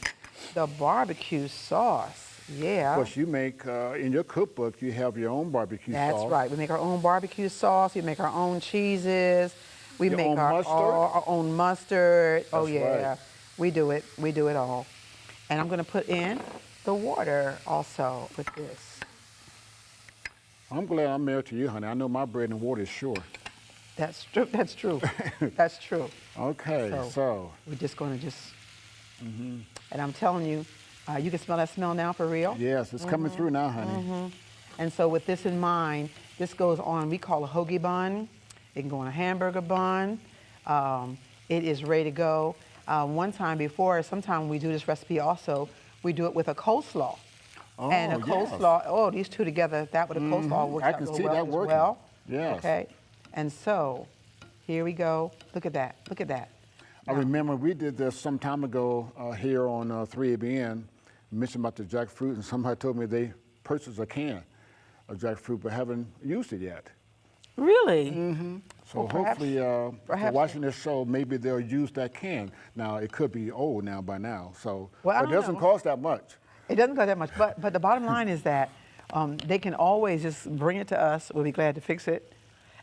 the barbecue sauce. Yeah. of course you make in your cookbook you have your own barbecue That's sauce. right. We make our own barbecue sauce. We make our own cheeses. We Your make own mustard? our own mustard. Oh That's yeah, right. we do it. We do it all. And I'm going to put in the water also with this. I'm glad I'm married to you, honey. I know my bread and water is sure. That's true. That's true. That's true. Okay, So- so We're just going to just. And I'm telling you, you can smell that smell now for real. yes, it's coming through now, honey. And so with this in mind, this goes on, we call a hoagie bun. It can go on a hamburger bun. It is ready to go. One time before, sometime when we do this recipe also, we do it with a coleslaw. And a Oh, yes. coleslaw, oh, these two together, that with a coleslaw works I out can real see well that as working. well. Yes. Okay. And so, here we go. Look at that. Look at that. I remember we did this some time ago here on 3ABN, mentioned about the jackfruit, and somebody told me they purchased a can of jackfruit but haven't used it yet. Really? So Well, perhaps- hopefully, if perhaps- they're watching this show, maybe they'll use that can. Now, it could be old now by now, so Well, I but it don't doesn't know. cost that much. It doesn't cost that much, but the bottom line is that they can always just bring it to us. We'll be glad to fix it.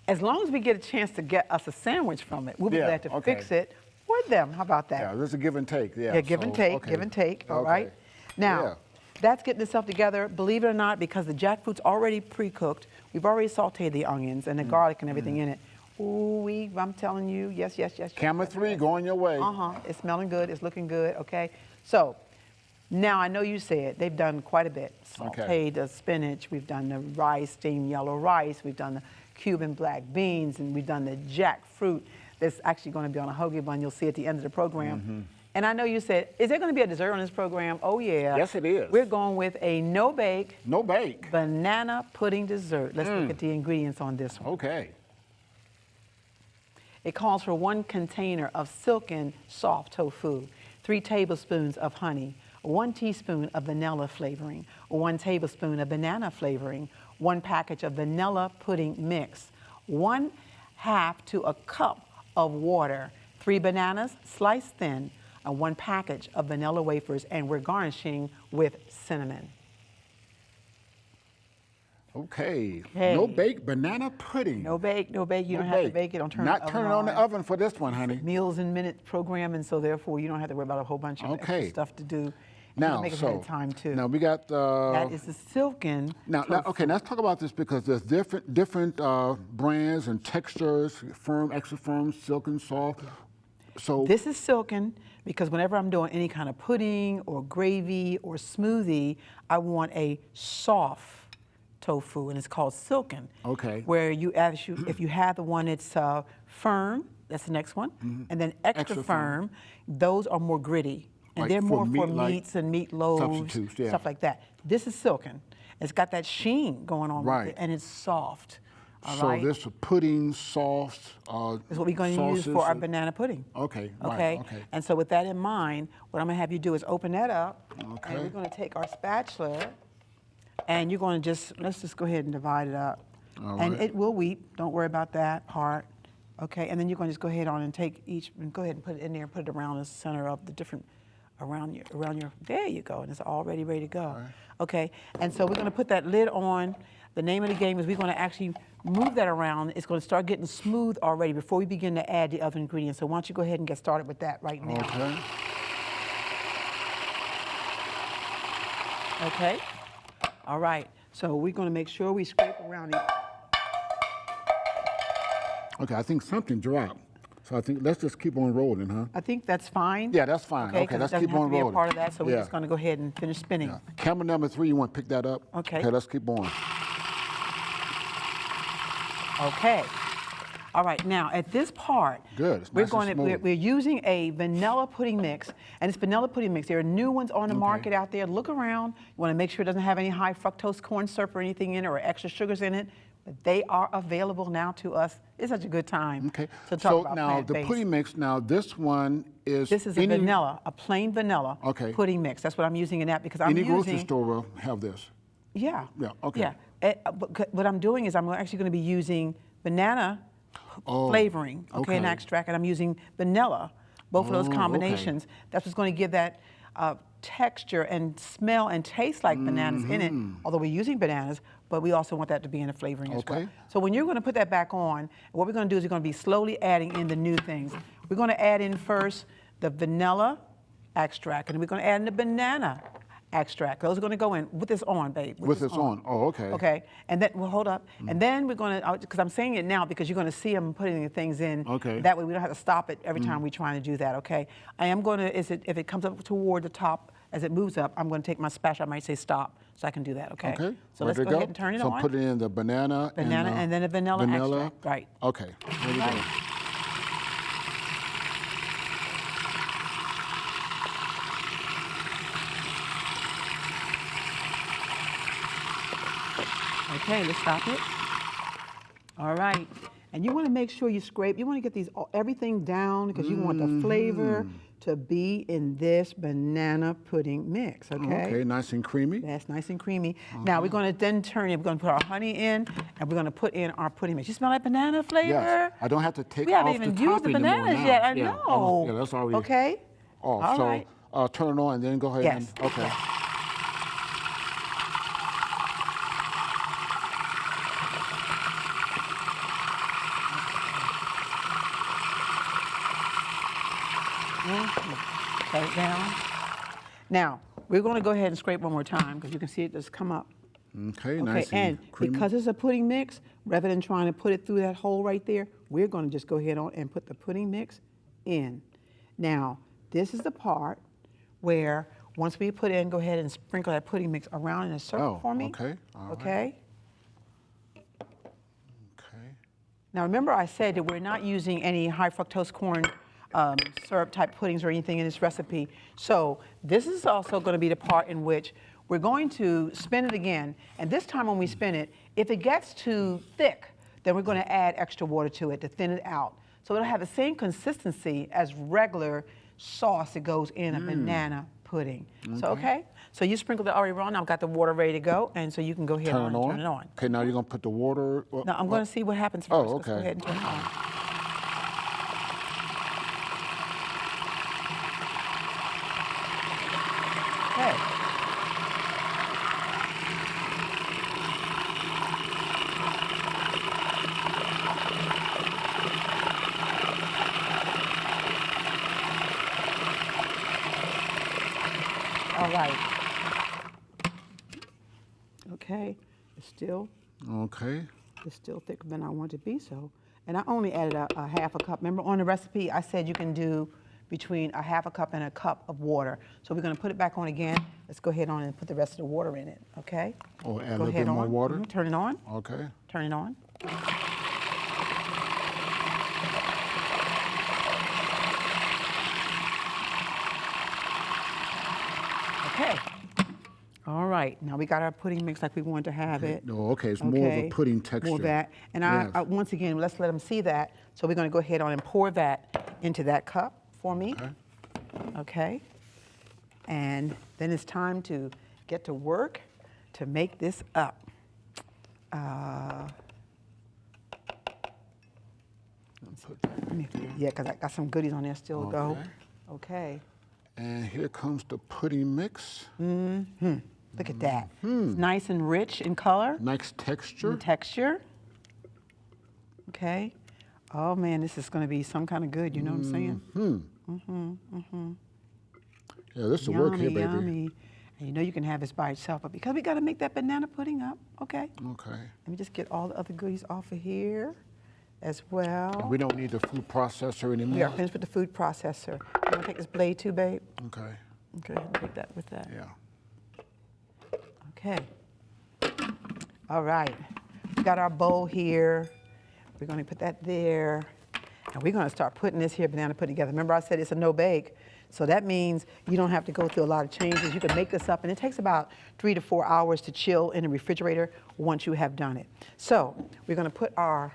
As long as we get a chance to get us a sandwich from it, we'll be Yeah, glad to okay. fix it for them. How about that? Yeah, there's a give and take. Yeah, Yeah, give and so, take, okay. give and take, all Okay. right? Now, Yeah. that's getting itself together, believe it or not, because the jackfruit's already pre-cooked. We've already sauteed the onions and the garlic and everything in it. Ooh, I'm telling you, yes. Camera 3 going your way. It's smelling good, it's looking good, okay? So, now I know you said they've done quite a bit. Okay. Sauteed the spinach, we've done the rice, steamed yellow rice, we've done the Cuban black beans, and we've done the jack fruit that's actually going to be on a hoagie bun. You'll see at the end of the program. And I know you said, is there going to be a dessert on this program? Oh, yeah. Yes, it is. We're going with a no-bake No bake. banana pudding dessert. Let's look at the ingredients on this one. Okay. It calls for 1 container of silken soft tofu, 3 tablespoons of honey, 1 teaspoon of vanilla flavoring, 1 tablespoon of banana flavoring, 1 package of vanilla pudding mix, 1/2 to a cup of water, 3 bananas sliced thin, and 1 package of vanilla wafers, and we're garnishing with cinnamon. Okay. Okay. No bake banana pudding. No bake, you No don't have to bake it. Don't turn Not the oven turn it on the oven for this one, honey. Meals and minutes program, and so therefore you don't have to worry about a whole bunch of extra Okay. stuff to do. And Now, you make it so ahead of time too. now we got that is the silken. now, okay. Let's talk about this because there's different brands and textures: firm, extra firm, silken, soft. So This is silken because whenever I'm doing any kind of pudding or gravy or smoothie, I want a soft tofu, and it's called silken. Okay. Where if you have the one that's firm, that's the next one, and then extra, Extra firm, those are more gritty. And Like they're for more for meat, like meats and meatloaves, substitutes, yeah. stuff like that. This is silken. It's got that sheen going on Right. with it, and it's soft. All so right? this pudding, sauce. is what we're going to use for our banana pudding. Okay, right, Okay. okay. And so with that in mind, what I'm going to have you do is open that up, Okay. and we're going to take our spatula, and you're going to let's just go ahead and divide it up. All And right. it will weep. Don't worry about that part. Okay. And then you're going to just go ahead on and take each, and go ahead and put it in there, and put it around the center of the different, around your. There you go, and it's already ready to go. Okay. And so we're going to put that lid on. The name of the game is we're going to actually move that around. It's going to start getting smooth already before we begin to add the other ingredients. So why don't you go ahead and get started with that right now? Okay. Okay. All right. So we're going to make sure we scrape around it. Okay, I think something dropped. So I think let's just keep on rolling, huh? I think that's fine. Yeah, that's fine. Okay, 'cause let's it doesn't keep have on to be rolling. a part of that, so we're Yeah. just going to go ahead and finish spinning. Yeah. Camera number 3, you want to pick that up? Okay. Okay, let's keep on. Okay. All right. Now at this part, Good, it's we're nice and going to smooth. we're using a vanilla pudding mix, and it's vanilla pudding mix. There are new ones on the market out there. Look around. You want to make sure it doesn't have any high fructose corn syrup or anything in it or extra sugars in it. But they are available now to us. It's such a good time Okay. to talk So about now the plant-based. pudding mix. Now this one is. This is a vanilla, a plain vanilla Okay. pudding mix. That's what I'm using in that because I'm Any using. grocery store will have this. Yeah. Yeah, okay. Yeah. But what I'm doing is I'm actually going to be using banana flavoring, okay, and okay. extract, and I'm using vanilla, both of those okay. combinations. That's what's going to give that texture and smell and taste like bananas in it, although we're using bananas, but we also want that to be in the flavoring as well. Okay. So when you're going to put that back on, what we're going to do is we're going to be slowly adding in the new things. We're going to add in first the vanilla extract, and we're going to add in the banana extract. Those are going to go in with this on, babe. With this on. Oh, okay. Okay, and then, well, hold up. And then we're going to, because I'm saying it now because you're going to see them putting the things in. Okay. That way we don't have to stop it every time we're trying to do that, okay? I am going to, if it comes up toward the top, as it moves up, I'm going to take my spatula, I might say stop, so I can do that, okay? Okay. So ready let's to go ahead and turn it so on. put it in the banana. And then a vanilla extract, right. Okay. There we go. Right. Okay, let's stop it. All right. And you want to make sure you scrape. You want to get everything down because you want the flavor to be in this banana pudding mix, okay? Okay, nice and creamy. That's nice and creamy. Now we're going to then turn it. We're going to put our honey in, and we're going to put in our pudding mix. You smell that banana flavor? Yes. I don't have to take We off haven't even the used the topping anymore bananas now. yet. I Yeah. know. Yeah, that's already Okay. off. All So right. turn it on, and then go ahead Yes. and, okay. Set it down. Now, we're going to go ahead and scrape one more time because you can see it just come up. Okay, Okay, nice and creamy. because it's a pudding mix, rather than trying to put it through that hole right there, we're going to just go ahead on and put the pudding mix in. Now, this is the part where once we put in, go ahead and sprinkle that pudding mix around in a circle for me. okay. All right. Okay. Okay. Now remember I said that we're not using any high fructose corn syrup type puddings or anything in this recipe. So this is also going to be the part in which we're going to spin it again. And this time when we spin it, if it gets too thick, then we're going to add extra water to it to thin it out. So it'll have the same consistency as regular sauce that goes in a banana pudding. So, okay? So you sprinkled it already wrong. I've got the water ready to go. And so you can go ahead Turn and it on. turn it on. Okay, now you're going to put the water. Now I'm going to see what happens first. Oh, Let's go okay. ahead and turn it on. Okay. All right. Okay. It's still Okay. thicker than I want it to be, so. And I only added a half a cup. Remember on the recipe, I said you can do between a half a cup and a cup of water. So we're gonna put it back on again. Let's go ahead on and put the rest of the water in it, okay? Oh, add a Go little ahead bit more on. water? Turn it on, Okay. turn it on. Okay. All right, now we got our pudding mix like we wanted to have it. Oh, okay, it's more of a pudding texture. More of that. And Yes. I once again, let's let them see that. So we're going to go ahead on and pour that into that cup for me. Okay. Okay. And then it's time to get to work to make this up. Yeah, because I got some goodies on there still to go. Okay. And here comes the pudding mix. Look at that. It's nice and rich in color. Nice texture. And texture. Okay. Oh man, this is going to be some kind of good. You know what I'm saying? Yeah, this will work here, baby. Yummy. And you know you can have this by itself, but because we got to make that banana pudding up, okay. Okay. Let me just get all the other goodies off of here as well. We don't need the food processor anymore. We are finished with the food processor. You want to take this blade too, babe? Okay. Okay, take that with that. Yeah. Okay. All right. We got our bowl here. We're going to put that there. And we're going to start putting this here banana pudding together. Remember I said it's a no bake. So that means you don't have to go through a lot of changes. You can make this up, and it takes about 3 to 4 hours to chill in the refrigerator once you have done it. So we're going to put our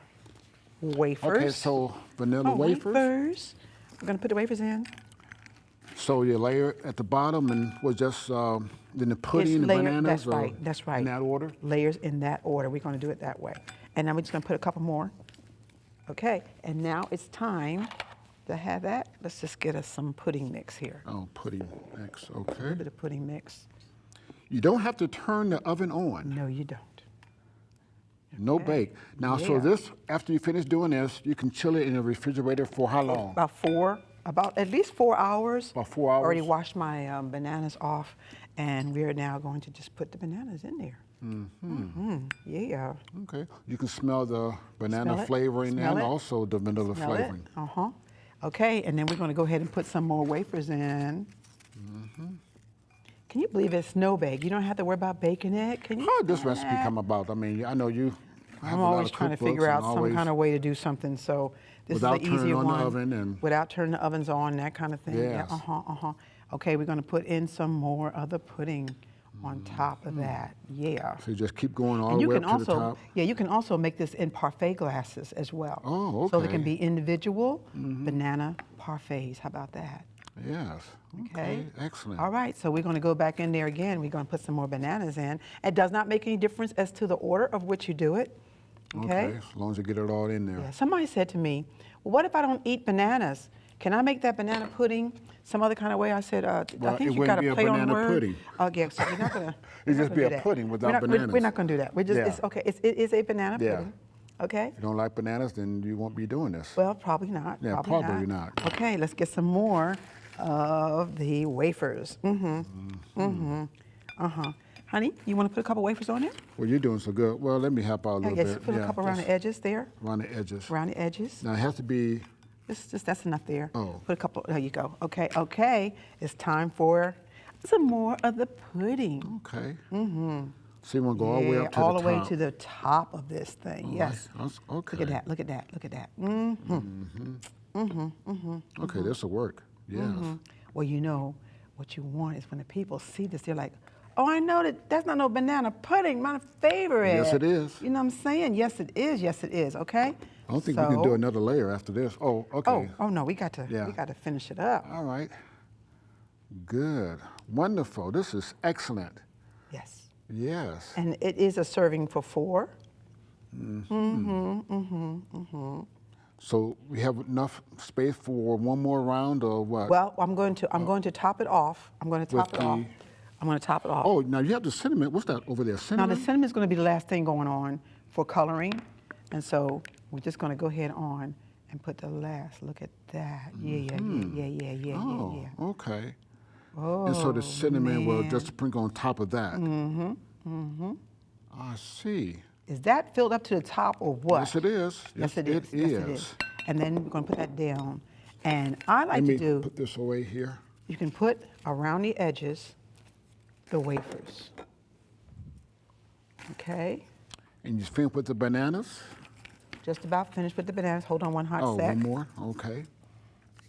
wafers. Okay, so vanilla wafers. We're going to put the wafers in. So you layer it at the bottom and was just then the pudding and layered, bananas? that's or right, that's right. In that order? Layers in that order. We're going to do it that way. And now we're just going to put a couple more. Okay, and now it's time to have that. Let's just get us some pudding mix here. Oh, pudding mix, A okay. little bit of pudding mix. You don't have to turn the oven on. No, you don't. No Okay. bake. Now, so Yeah. this, after you finish doing this, you can chill it in the refrigerator for how long? About at least 4 hours. About 4 hours? Already washed my bananas off, and we're now going to just put the bananas in there. Yeah. Okay. You can smell the banana Smell it? flavoring Smell and it? also the vanilla Smell it? flavoring. Uh-huh. Okay, and then we're going to go ahead and put some more wafers in. Can you believe it's no bake? You don't have to worry about baking it. Can you? How did this do recipe that? come about? I mean, I know you have I'm a lot always of trying to cookbooks figure out and some always- kind of way to do something. So this Without is the easier turning on the one. oven and- Without turning the ovens on, that kind of thing. Yes. Yeah. Okay, we're going to put in some more other pudding on top of that. Yeah. So you just keep going all And the you way can up to the also, top. yeah, you can also make this in parfait glasses as well. Oh, So they can okay. be individual banana parfaits. How about that? Yes. Okay. Excellent. All right, so we're going to go back in there again. We're going to put some more bananas in. It does not make any difference as to the order of which you do it. Okay. As long as you get it all in there. Yeah. Somebody said to me, well, what if I don't eat bananas? Can I make that banana pudding some other kind of way? I said, I Well, think it you got to wouldn't be a play on banana word. pudding. Yeah, so we're not going to. It'd just be a pudding without bananas. We're not going to do that. We're just, Yeah. it's okay. It is a banana Yeah. pudding. Okay. If you don't like bananas, then you won't be doing this. Well, probably not. Yeah, probably not. Okay, let's get some more of the wafers. Honey, you want to put a couple wafers on it? Well, you're doing so good. Well, let me help out a little Yes, bit. put a couple around the edges there. Around the edges. Around the edges. Now, it has to be... That's enough there. Oh. Put a couple, there you go. Okay, it's time for some more of the pudding. Okay. So you want to go all the way up to the top? all the way to the top of this thing, All yes. right. Okay. Look at that, look at that, look at that. Okay, this will work. Yes. Well, you know, what you want is when the people see this, they're like, oh, I know that's not no banana pudding, my favorite. Yes, it is. You know what I'm saying? Yes, it is, okay? I don't think we can do another layer after this. Oh, okay. Oh no, we got to finish it up. All right. Good. Wonderful. This is excellent. Yes. Yes. And it is a serving for 4. So we have enough space for one more round, or what? Well, I'm going to top it off. I'm going to top it off. Oh, now you have the cinnamon. What's that over there? Now Cinnamon? the cinnamon is going to be the last thing going on for coloring, and so we're just going to go ahead on and put the last. Look at that. Yeah. Oh, okay. Oh, And so the cinnamon will man. just sprinkle on top of that. I see. Is that filled up to the top or what? Yes, it is. Yes, it It is. Yes, it is. And then we're going to put that down. And I like Let me to do, put this away here. you can put around the edges the wafers. Okay? And you finish with the bananas? Just about finished with the bananas. Hold on one hot Oh, sec. one more? Okay.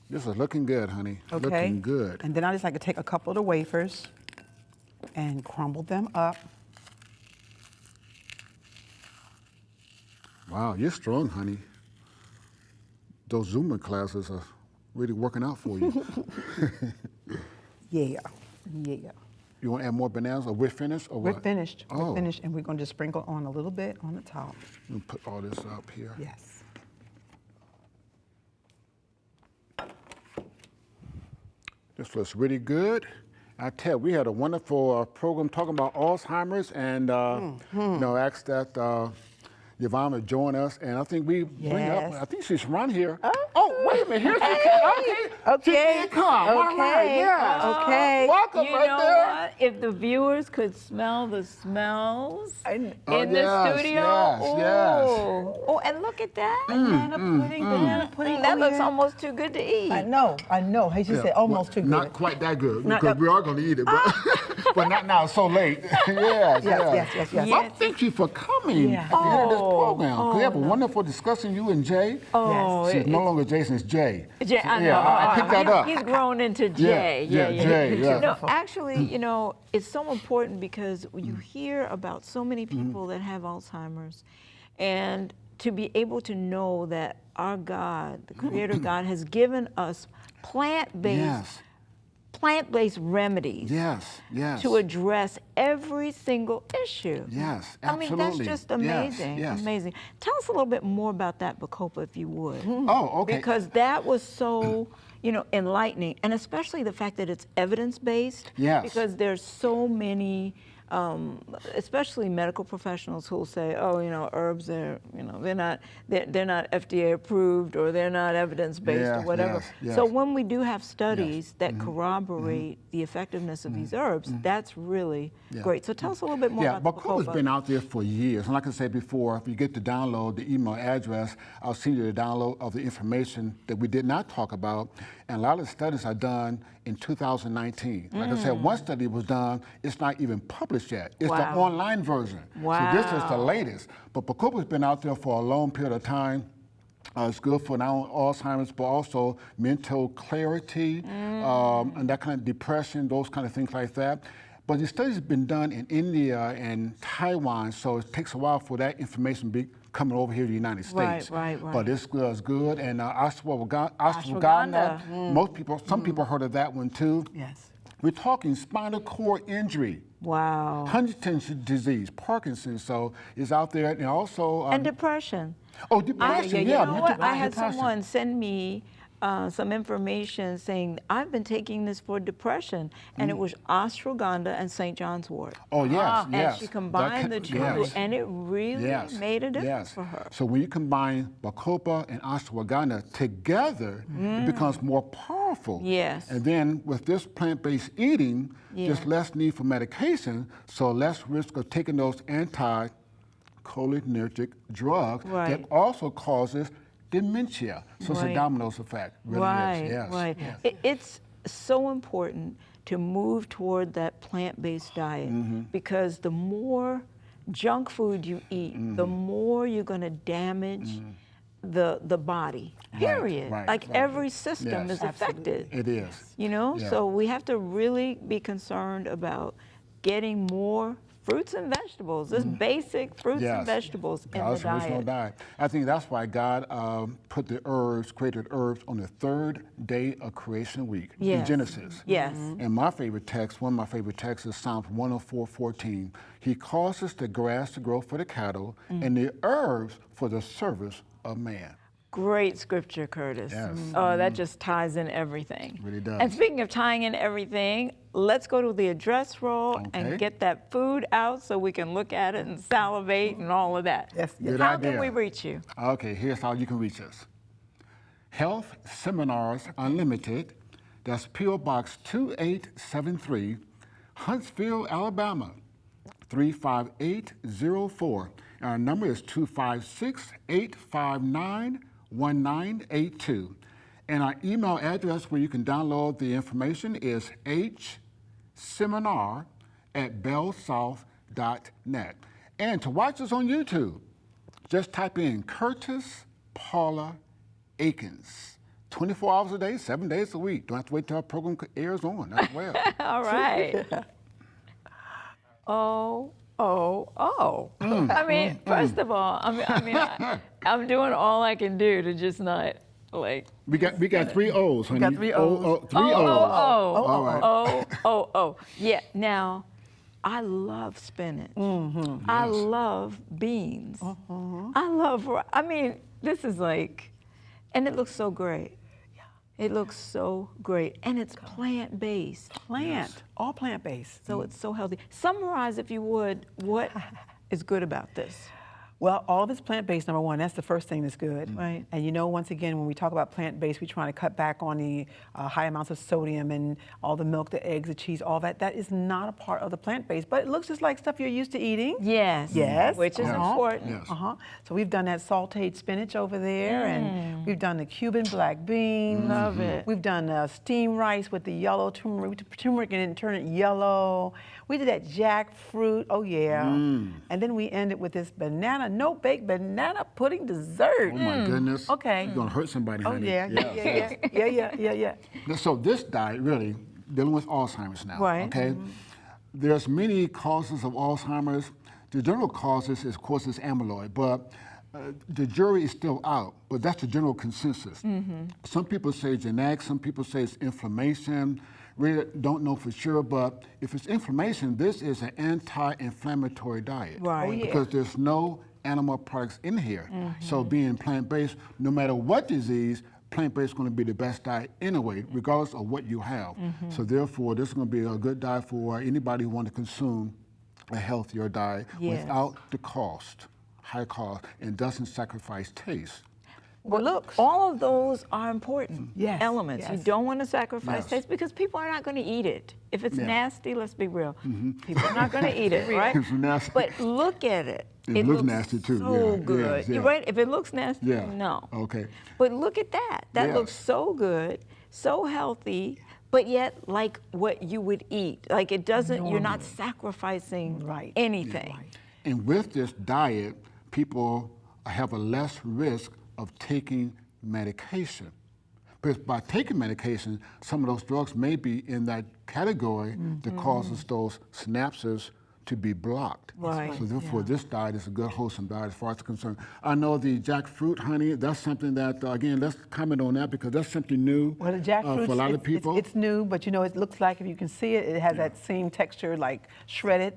This is looking good, honey. Okay. Looking good. And then I just like to take a couple of the wafers and crumble them up. Wow, you're strong, honey. Those Zumba classes are really working out for you. Yeah. You want to add more bananas, or we're finished, or We're what? finished. Oh. We're finished, and we're going to sprinkle on a little bit on the top. Let me put all this up here. Yes. This looks really good. I tell you, we had a wonderful program talking about Alzheimer's, and asked that Yvonne would join us, and I think we bring up. Yes. I think she's around here. Oh, wait a minute, here's the Okay. She did come. All right, Okay. yeah. Okay. Welcome You right know there. what? If the viewers could smell the smells in Oh, the yes, studio. yes. Oh, and look at that. Banana pudding. That Oh, looks yeah. almost too good to eat. I know. He just said almost too good. Not quite that good, Not because that- we are going to eat it, but, but not now. It's so late. Yes. Yes. Well, thank you for coming Yeah. at the end of this program. We have a wonderful discussion, you and Jay. Oh, She's no longer Jason, it's Jay. Jay, I know. Yeah, I picked that up. He's grown into Jay. Yeah, Jay, yeah. No, actually, it's so important because you hear about so many people that have Alzheimer's, and to be able to know that our God, the Creator God, has given us plant-based remedies Yes. to address every single issue. Yes, I mean, that's absolutely. just amazing. Yes. Amazing. Tell us a little bit more about that, Bacopa, if you would. Oh, okay. Because that was so, enlightening, and especially the fact that it's evidence-based. Yes. Because there's so many, especially medical professionals who will say, herbs are, they're not FDA approved, or they're not evidence-based, or whatever. Yes. So when we do have studies that corroborate the effectiveness of these herbs, that's really great. So tell us a little bit more about the Bacopa's Bacopa. been out there for years. And like I said before, if you get to download the email address, I'll send you the download of the information that we did not talk about. And a lot of the studies are done in 2019. Like I said, one study was done, it's not even published yet. It's the Wow. online version. So this is the Wow. latest. But Bacopa's been out there for a long period of time. It's good for not only Alzheimer's, but also mental clarity, and that kind of depression, those kind of things like that. But the study's been done in India and Taiwan, so it takes a while for that information to be coming over here to the United States. Right. But this is good. And ashwagandha, Ashwagandha. some people heard of that one too. Yes. We're talking spinal cord injury, Wow. Huntington's disease, Parkinson's, so is out there, and also And depression. oh, depression, You know what? I had depression. someone send me some information saying, I've been taking this for depression, and it was ashwagandha and St. John's wort. Oh yes, And yes. she combined the two, yes. and it really made a difference for her. So when you combine bacopa and ashwagandha together, it becomes more powerful. Yes. And then with this plant-based eating, there's less need for medication, so less risk of taking those anti-cholinergic drugs that also causes dementia. So it's a dominoes effect. Really is. Yes. Right. Yes. It's so important to move toward that plant-based diet because the more junk food you eat, the more you're going to damage the body. Period. Every system is affected. It is. You know, so we have to really be concerned about getting more fruits and vegetables, just basic fruits and vegetables in the original diet. I think that's why God put the herbs, created herbs on the third day of creation week in Genesis. Yes. And my favorite text, one of my favorite texts is Psalms 104:14. He causes the grass to grow for the cattle and the herbs for the service of man. Great scripture, Curtis. Yes. Oh, that just ties in everything. Really does. And speaking of tying in everything, let's go to the address roll and get that food out so we can look at it and salivate and all of that. Yes. Good How idea. can we reach you? Okay, here's how you can reach us. Health Seminars Unlimited, that's P.O. Box 2873, Huntsville, Alabama, 35804. Our number is 256-859-1982. And our email address where you can download the information is hseminar@bellsouth.net. And to watch us on YouTube, just type in Curtis Paula Eakins. 24 hours a day, 7 days a week. Don't have to wait till our program airs on as well. All right. I mean, first of all, I'm doing all I can do to just not like. We got 3 O's, honey. got 3 O's. 3 O's. All right. Yeah. Now, I love spinach. I love beans. This is like, and it looks so great. It looks so great, and it's plant-based. All plant-based. So it's so healthy. Summarize, if you would, what is good about this. Well, all of it's plant-based, number one. That's the first thing that's good. Right. And you know, once again, when we talk about plant-based, we're trying to cut back on the high amounts of sodium and all the milk, the eggs, the cheese, all that. That is not a part of the plant-based, but it looks just like stuff you're used to eating. Yes. Yes. Which is important. Yes. So we've done that sautéed spinach over there, and we've done the Cuban Black Beans. Love it. We've done steamed rice with the yellow turmeric. We took turmeric and then turn it yellow. We did that Jack Fruit. Oh, yeah. And then we ended with this no-bake banana pudding dessert. Oh, my goodness. Okay. You're going to hurt somebody, Oh, honey. yeah. So this diet, really, dealing with Alzheimer's now, Right. okay? There's many causes of Alzheimer's. The general causes, of course, is amyloid, but the jury is still out, but that's the general consensus. Some people say genetics, some people say it's inflammation. Really don't know for sure, but if it's inflammation, this is an anti-inflammatory diet. Right. Because there's no animal products in here. So being plant-based, no matter what disease, plant-based is going to be the best diet anyway, regardless of what you have. So therefore, this is going to be a good diet for anybody who wants to consume a healthier diet without the cost, high cost, and doesn't sacrifice taste. Well, look, all of those are important elements. Yes. You don't want to sacrifice taste because people are not going to eat it. If it's nasty, let's be real. People are not going to eat it, right? It's nasty. But look at it. It looks nasty too. So good. You're right. If it looks nasty, no. Okay. But look at that. That looks so good, so healthy, but yet like what you would eat. Like it doesn't. You're not sacrificing anything. And with this diet, people have a less risk of taking medication But by taking medication, some of those drugs may be in that category that causes those synapses to be blocked. Right. So therefore, this diet is a good, wholesome diet as far as concerned. I know the jackfruit honey, that's something that, again, let's comment on that because that's something new Well, the jackfruit, for a lot of people. It's new, but you know, it looks like, if you can see it, it has that same texture like shredded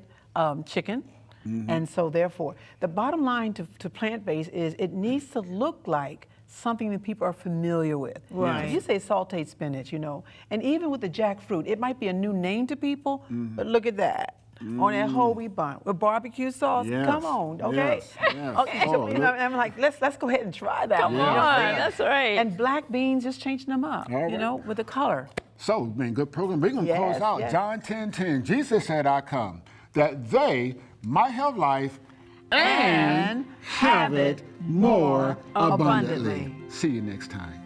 chicken. And so therefore, the bottom line to plant-based is it needs to look like something that people are familiar with. Right. So you say sautéed spinach, you know, and even with the jackfruit, it might be a new name to people, but look at that. On that whole wheat bun with barbecue sauce. Yes. Come on, okay? Yes, yes. Okay, so Oh, you know, I'm like, let's go ahead and try that. Come one, you know on, what I'm saying? that's right. And black beans, just changing them up, All you right. know, with the color. So, man, good program. We're going to close Yes, out. yes. John 10:10. Jesus said, I come, that they might have life and have it more abundantly. See you next time.